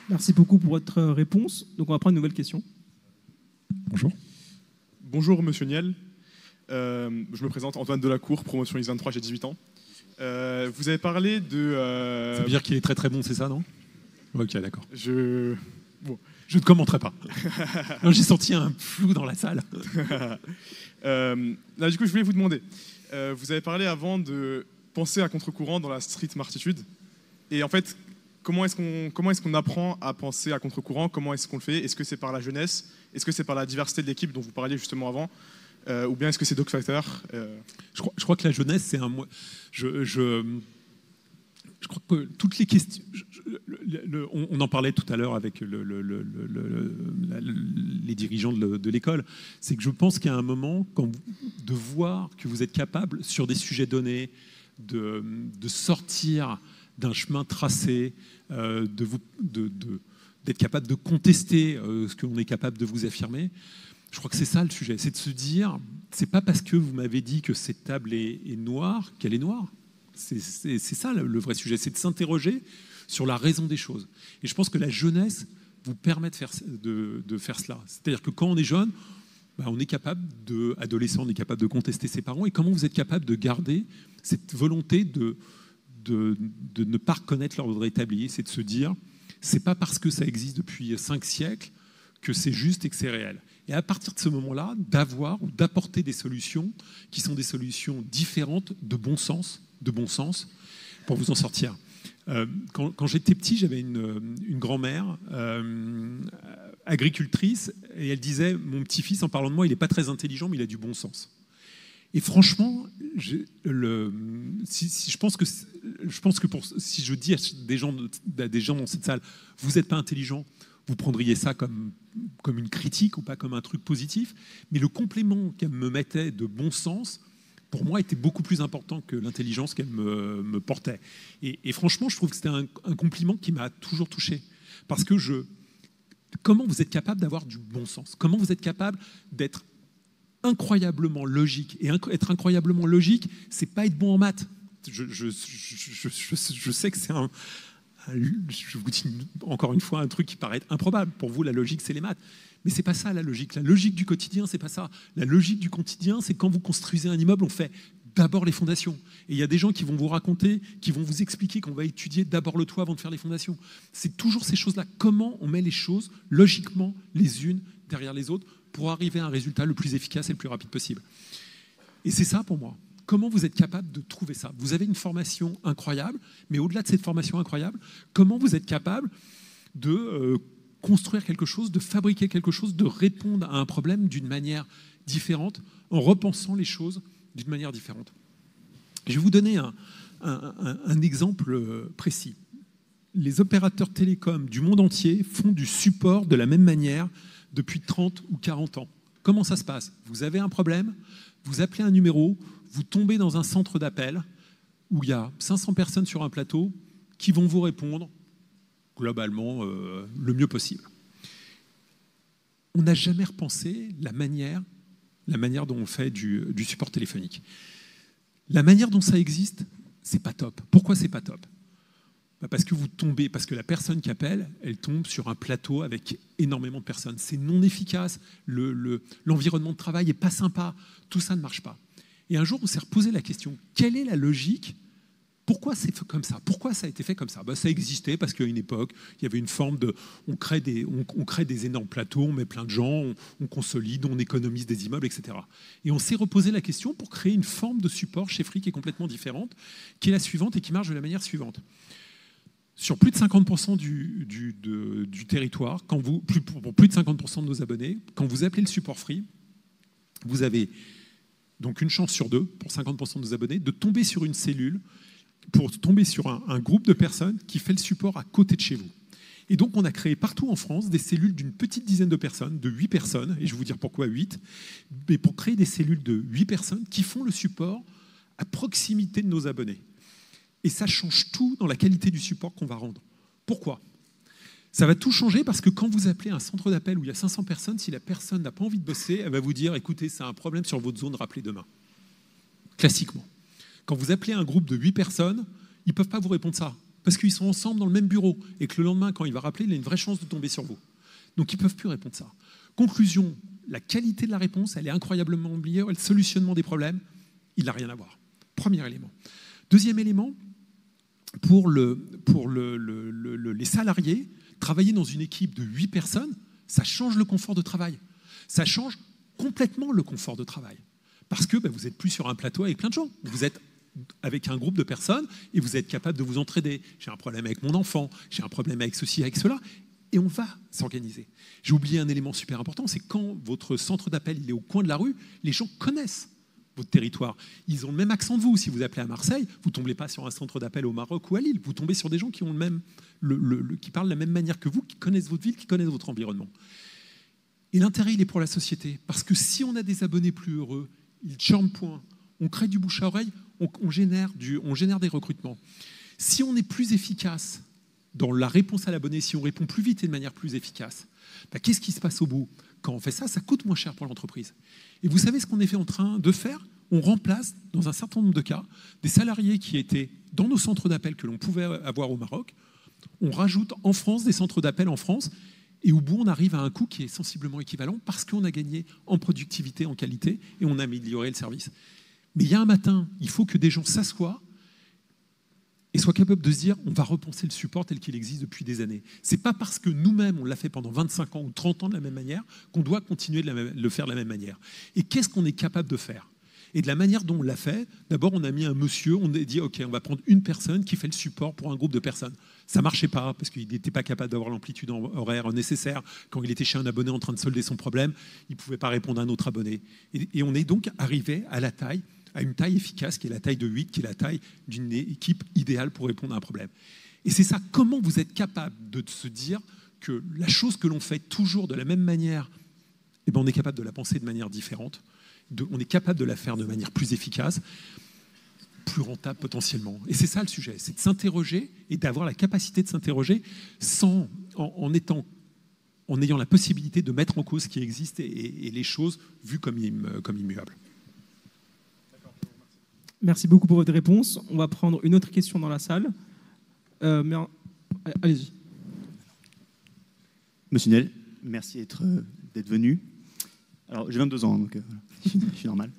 Merci beaucoup pour votre réponse. Donc on va prendre une nouvelle question. Bonjour. Bonjour Monsieur Niel. Je me présente Antoine Delacour, promotion X23, j'ai 18 ans. Vous avez parlé de... Ça veut dire qu'il est très très bon, c'est ça, non ? Ok, d'accord. Bon. Je ne commenterai pas. Non, j'ai senti un flou dans la salle. Là, du coup, je voulais vous demander, vous avez parlé avant de penser à contre-courant dans la street smartitude. Et en fait, comment est-ce qu'on apprend à penser à contre-courant ? Comment est-ce qu'on le fait ? Est-ce que c'est par la jeunesse ? Est-ce que c'est par la diversité de l'équipe dont vous parliez justement avant ? Ou bien est-ce que c'est d'autres facteurs ? Je crois que la jeunesse, c'est un... Je crois que toutes les questions... on en parlait tout à l'heure avec les dirigeants de l'école. C'est que je pense qu'il y a un moment, de voir que vous êtes capable, sur des sujets donnés, de sortir d'un chemin tracé, d'être capable de contester ce qu'on est capable de vous affirmer. Je crois que c'est ça le sujet. C'est de se dire, c'est pas parce que vous m'avez dit que cette table est noire qu'elle est noire. C'est ça le vrai sujet, c'est de s'interroger sur la raison des choses. Et je pense que la jeunesse vous permet de faire cela. C'est-à-dire que quand on est jeune, on est capable adolescent, on est capable de contester ses parents. Et comment vous êtes capable de garder cette volonté de ne pas reconnaître l'ordre établi. C'est de se dire, c'est pas parce que ça existe depuis 5 siècles que c'est juste et que c'est réel. Et à partir de ce moment-là, d'avoir ou d'apporter des solutions qui sont des solutions différentes, de bon sens, pour vous en sortir. Quand j'étais petit, j'avais une grand-mère agricultrice, et elle disait, mon petit-fils, en parlant de moi, il n'est pas très intelligent, mais il a du bon sens. Et franchement, si je dis à des gens dans cette salle, vous n'êtes pas intelligent, vous prendriez ça comme une critique ou pas comme un truc positif, mais le complément qu'elle me mettait de bon sens, pour moi, était beaucoup plus important que l'intelligence qu'elle me portait. Et franchement, je trouve que c'était un compliment qui m'a toujours touché. Parce que comment vous êtes capable d'avoir du bon sens? Comment vous êtes capable d'être incroyablement logique? Et être incroyablement logique, c'est pas être bon en maths. Je sais que c'est je vous dis encore une fois un truc qui paraît improbable. Pour vous, la logique, c'est les maths. Mais c'est pas ça la logique. La logique du quotidien, c'est pas ça. La logique du quotidien, c'est quand vous construisez un immeuble, on fait d'abord les fondations. Et il y a des gens qui vont vous raconter, qui vont vous expliquer qu'on va étudier d'abord le toit avant de faire les fondations. C'est toujours ces choses-là. Comment on met les choses logiquement les unes derrière les autres pour arriver à un résultat le plus efficace et le plus rapide possible. Et c'est ça pour moi. Comment vous êtes capable de trouver ça? Vous avez une formation incroyable, mais au-delà de cette formation incroyable, comment vous êtes capable de construire quelque chose, de fabriquer quelque chose, de répondre à un problème d'une manière différente, en repensant les choses d'une manière différente? Je vais vous donner un exemple précis. Les opérateurs télécoms du monde entier font du support de la même manière depuis 30 ou 40 ans. Comment ça se passe? Vous avez un problème, vous appelez un numéro, vous tombez dans un centre d'appel où il y a 500 personnes sur un plateau qui vont vous répondre globalement le mieux possible. On n'a jamais repensé la manière dont on fait du support téléphonique. La manière dont ça existe, c'est pas top. Pourquoi c'est pas top? Parce que la personne qui appelle, elle tombe sur un plateau avec énormément de personnes. C'est non efficace, l'environnement de travail n'est pas sympa, tout ça ne marche pas. Et un jour, on s'est reposé la question, quelle est la logique? Pourquoi c'est fait comme ça? Pourquoi ça a été fait comme ça? Ça existait parce qu'à une époque, il y avait une forme de... On crée des énormes plateaux, on met plein de gens, on consolide, on économise des immeubles, etc. Et on s'est reposé la question pour créer une forme de support chez Free qui est complètement différente, qui est la suivante et qui marche de la manière suivante. Sur plus de 50% du territoire, pour plus de 50% de nos abonnés, quand vous appelez le support Free, vous avez donc une chance sur 2, pour 50% de nos abonnés, de tomber sur une cellule, pour tomber sur un groupe de personnes qui fait le support à côté de chez vous. Et donc, on a créé partout en France des cellules d'une petite dizaine de personnes, de 8 personnes, et je vais vous dire pourquoi 8, mais pour créer des cellules de 8 personnes qui font le support à proximité de nos abonnés. Et ça change tout dans la qualité du support qu'on va rendre. Pourquoi? Ça va tout changer parce que quand vous appelez un centre d'appel où il y a 500 personnes, si la personne n'a pas envie de bosser, elle va vous dire « Écoutez, c'est un problème sur votre zone, rappelez demain ». Classiquement. Quand vous appelez un groupe de 8 personnes, ils ne peuvent pas vous répondre ça parce qu'ils sont ensemble dans le même bureau et que le lendemain, quand il va rappeler, il a une vraie chance de tomber sur vous. Donc, ils ne peuvent plus répondre ça. Conclusion, la qualité de la réponse, elle est incroyablement meilleure et le solutionnement des problèmes, il n'a rien à voir. Premier élément. Deuxième élément, pour les salariés, travailler dans une équipe de 8 personnes, ça change le confort de travail. Ça change complètement le confort de travail. Parce que vous n'êtes plus sur un plateau avec plein de gens. Vous êtes avec un groupe de personnes et vous êtes capable de vous entraider. J'ai un problème avec mon enfant, j'ai un problème avec ceci, avec cela. Et on va s'organiser. J'ai oublié un élément super important, c'est quand votre centre d'appel il est au coin de la rue, les gens connaissent votre territoire. Ils ont le même accent de vous. Si vous appelez à Marseille, vous ne tombez pas sur un centre d'appel au Maroc ou à Lille. Vous tombez sur des gens qui ont qui parlent de la même manière que vous, qui connaissent votre ville, qui connaissent votre environnement. Et l'intérêt, il est pour la société. Parce que si on a des abonnés plus heureux, ils churnent point, on crée du bouche à oreille, on génère des recrutements. Si on est plus efficace dans la réponse à l'abonné, si on répond plus vite et de manière plus efficace, qu'est-ce qui se passe au bout? Quand on fait ça, ça coûte moins cher pour l'entreprise. Et vous savez ce qu'on est en train de faire? On remplace, dans un certain nombre de cas, des salariés qui étaient dans nos centres d'appel que l'on pouvait avoir au Maroc. On rajoute en France des centres d'appel en France. Et au bout, on arrive à un coût qui est sensiblement équivalent parce qu'on a gagné en productivité, en qualité, et on a amélioré le service. Mais il y a un matin, il faut que des gens s'assoient et soit capable de se dire on va repenser le support tel qu'il existe depuis des années. Ce n'est pas parce que nous-mêmes, on l'a fait pendant 25 ans ou 30 ans de la même manière qu'on doit continuer de le faire de la même manière. Et qu'est-ce qu'on est capable de faire ? Et de la manière dont on l'a fait, d'abord on a mis un monsieur, on a dit ok, on va prendre une personne qui fait le support pour un groupe de personnes. Ça ne marchait pas parce qu'il n'était pas capable d'avoir l'amplitude horaire nécessaire. Quand il était chez un abonné en train de solder son problème, il ne pouvait pas répondre à un autre abonné. Et on est donc arrivé à une taille efficace qui est la taille de 8, qui est la taille d'une équipe idéale pour répondre à un problème. Et c'est ça, comment vous êtes capable de se dire que la chose que l'on fait toujours de la même manière, eh ben on est capable de la penser de manière différente, on est capable de la faire de manière plus efficace, plus rentable potentiellement. Et c'est ça le sujet, c'est de s'interroger et d'avoir la capacité de s'interroger en ayant la possibilité de mettre en cause ce qui existe et les choses vues comme immuables. Merci beaucoup pour votre réponse. On va prendre une autre question dans la salle. Allez-y. Monsieur Niel, merci d'être venu. Alors, j'ai 22 ans, donc je suis normal.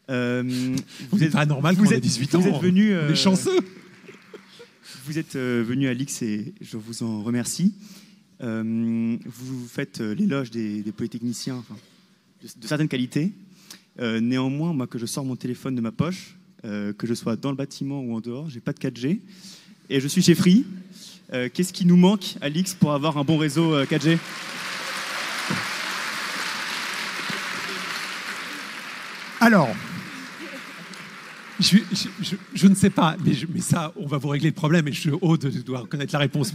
Vous êtes pas normal quand on a 18 ans. Vous êtes venu. On est chanceux. Vous êtes venu à l'X et je vous en remercie. Vous faites l'éloge des polytechniciens, enfin, de certaines qualités. Néanmoins, moi, que je sors mon téléphone de ma poche, que je sois dans le bâtiment ou en dehors, j'ai pas de 4G et je suis chez Free. Qu'est-ce qui nous manque à l'X pour avoir un bon réseau 4G ? Alors, je ne sais pas, mais ça, on va vous régler le problème et je suis haut de devoir connaître la réponse.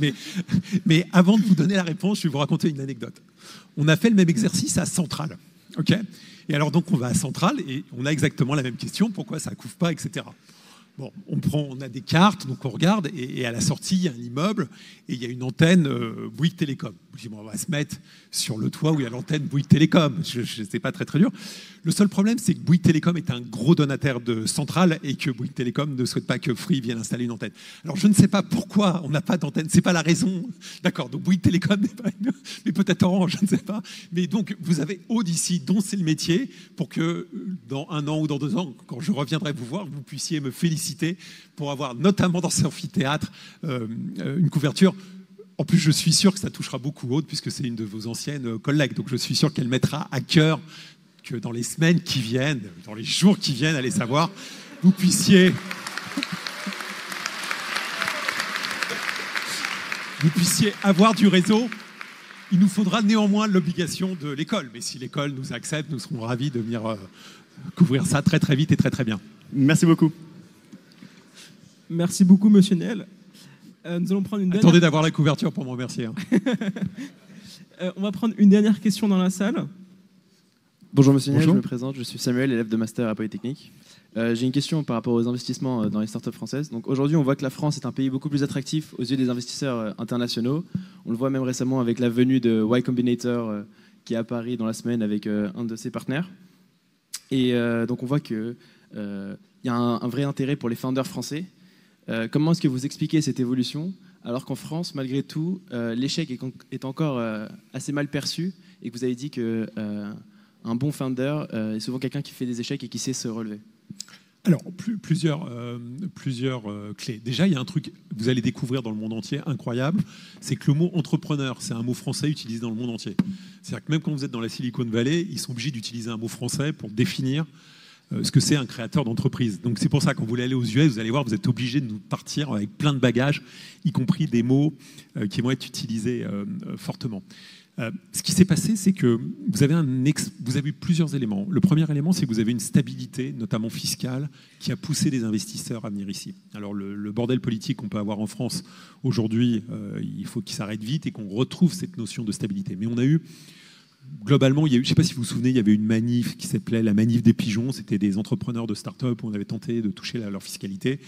Mais avant de vous donner la réponse, je vais vous raconter une anecdote. On a fait le même exercice à Centrale. Okay, et alors donc on va à Centrale et on a exactement la même question, pourquoi ça ne couvre pas, etc. Bon, on a des cartes, donc on regarde, et à la sortie, il y a un immeuble, et il y a une antenne Bouygues Télécom. Je dis, bon, on va se mettre sur le toit où il y a l'antenne Bouygues Télécom. C'est pas très dur. Le seul problème, c'est que Bouygues Télécom est un gros donataire de Centrale, et que Bouygues Télécom ne souhaite pas que Free vienne installer une antenne. Alors, je ne sais pas pourquoi on n'a pas d'antenne, c'est pas la raison. D'accord, donc Bouygues Télécom n'est pas une... mais peut-être Orange, je ne sais pas. Mais donc, vous avez Aude ici, dont c'est le métier, pour que dans 1 an ou dans 2 ans, quand je reviendrai vous voir, vous puissiez me féliciter pour avoir, notamment dans cet amphithéâtre, une couverture. En plus, je suis sûr que ça touchera beaucoup Aude, puisque c'est une de vos anciennes collègues. Donc, je suis sûr qu'elle mettra à cœur que dans les semaines qui viennent, dans les jours qui viennent, allez savoir, vous puissiez avoir du réseau. Il nous faudra néanmoins l'obligation de l'école. Mais si l'école nous accepte, nous serons ravis de venir couvrir ça très très vite et très très bien. Merci beaucoup. Merci beaucoup, monsieur Niel. Nous allons prendre une dernière... Attendez d'avoir la couverture pour me remercier. Hein. On va prendre une dernière question dans la salle. Bonjour monsieur Niel, Bonjour. je me présente, je suis Samuel, élève de master à Polytechnique. J'ai une question par rapport aux investissements dans les startups françaises. Donc aujourd'hui, on voit que la France est un pays beaucoup plus attractif aux yeux des investisseurs internationaux. On le voit même récemment avec la venue de Y Combinator qui est à Paris dans la semaine avec un de ses partenaires. Et donc on voit qu'il y a un vrai intérêt pour les founders français. Comment est-ce que vous expliquez cette évolution alors qu'en France, malgré tout, l'échec est encore assez mal perçu et que vous avez dit que un bon founder est souvent quelqu'un qui fait des échecs et qui sait se relever? Alors, plusieurs clés. Déjà, il y a un truc que vous allez découvrir dans le monde entier, incroyable, c'est que le mot entrepreneur, c'est un mot français utilisé dans le monde entier. C'est-à-dire que même quand vous êtes dans la Silicon Valley, ils sont obligés d'utiliser un mot français pour définir ce que c'est un créateur d'entreprise. Donc c'est pour ça, quand vous allez aux US, vous allez voir, vous êtes obligés de nous partir avec plein de bagages, y compris des mots qui vont être utilisés fortement. Ce qui s'est passé, c'est que vous avez eu plusieurs éléments. Le premier élément, c'est que vous avez une stabilité, notamment fiscale, qui a poussé les investisseurs à venir ici. Alors le bordel politique qu'on peut avoir en France aujourd'hui, il faut qu'il s'arrête vite et qu'on retrouve cette notion de stabilité. Mais on a eu, globalement, je ne sais pas si vous vous souvenez, il y avait une manif qui s'appelait la manif des pigeons. C'était des entrepreneurs de start-up où on avait tenté de toucher leur fiscalité,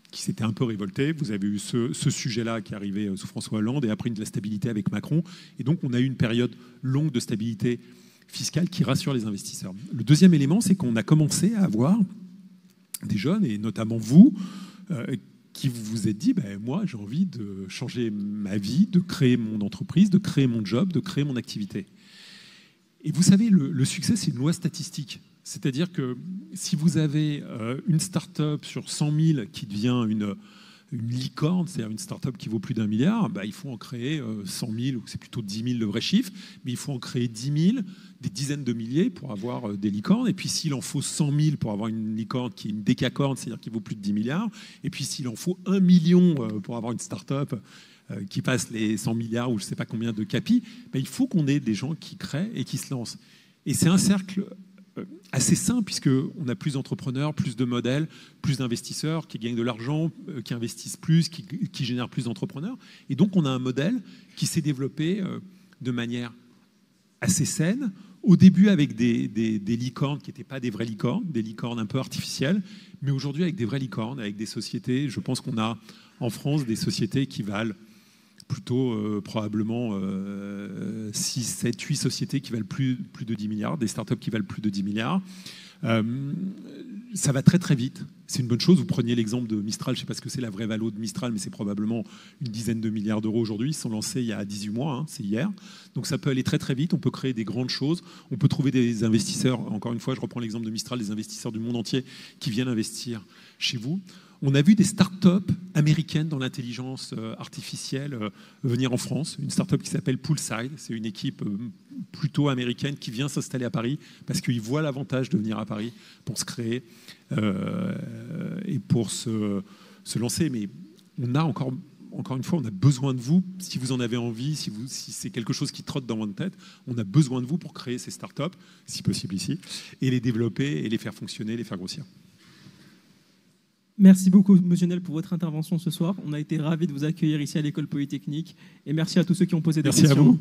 qui s'était un peu révolté. Vous avez eu ce sujet-là qui est arrivé sous François Hollande et après de la stabilité avec Macron. Et donc, on a eu une période longue de stabilité fiscale qui rassure les investisseurs. Le deuxième élément, c'est qu'on a commencé à avoir des jeunes, et notamment vous, qui vous vous êtes dit, moi, j'ai envie de changer ma vie, de créer mon entreprise, de créer mon job, de créer mon activité. Et vous savez, le succès, c'est une loi statistique. C'est-à-dire que si vous avez une start-up sur 100 000 qui devient une licorne, c'est-à-dire une start-up qui vaut plus d'1 milliard, il faut en créer 100 000, ou c'est plutôt 10 000 le vrai chiffre, mais il faut en créer 10 000, des dizaines de milliers pour avoir des licornes. Et puis s'il en faut 100 000 pour avoir une licorne qui est une décacorne, c'est-à-dire qui vaut plus de 10 milliards, et puis s'il en faut 1 million pour avoir une start-up qui passe les 100 milliards ou je ne sais pas combien de capi, il faut qu'on ait des gens qui créent et qui se lancent. Et c'est un cercle assez simple, puisqu'on a plus d'entrepreneurs, plus de modèles, plus d'investisseurs qui gagnent de l'argent, qui investissent plus, qui génèrent plus d'entrepreneurs. Et donc, on a un modèle qui s'est développé de manière assez saine, au début avec des licornes qui n'étaient pas des vraies licornes, des licornes un peu artificielles, mais aujourd'hui avec des vraies licornes, avec des sociétés. Je pense qu'on a en France des sociétés qui valent plutôt probablement 6, 7, 8 sociétés qui valent plus de 10 milliards, des startups qui valent plus de 10 milliards. Ça va très très vite. C'est une bonne chose. Vous preniez l'exemple de Mistral, je ne sais pas ce que c'est la vraie valo de Mistral, mais c'est probablement une dizaine de milliards d'euros aujourd'hui. Ils se sont lancés il y a 18 mois, c'est hier. Donc ça peut aller très très vite, on peut créer des grandes choses, on peut trouver des investisseurs, encore une fois je reprends l'exemple de Mistral, des investisseurs du monde entier qui viennent investir chez vous. On a vu des startups américaines dans l'intelligence artificielle venir en France. Une startup qui s'appelle Poolside. C'est une équipe plutôt américaine qui vient s'installer à Paris parce qu'ils voient l'avantage de venir à Paris pour se créer et pour se lancer. Mais on a encore une fois, on a besoin de vous. Si vous en avez envie, si c'est quelque chose qui trotte dans votre tête, on a besoin de vous pour créer ces startups, si possible ici, et les développer et les faire fonctionner, les faire grossir. Merci beaucoup, Monsieur Niel, pour votre intervention ce soir. On a été ravis de vous accueillir ici à l'École Polytechnique. Et merci à tous ceux qui ont posé des questions. Merci à vous.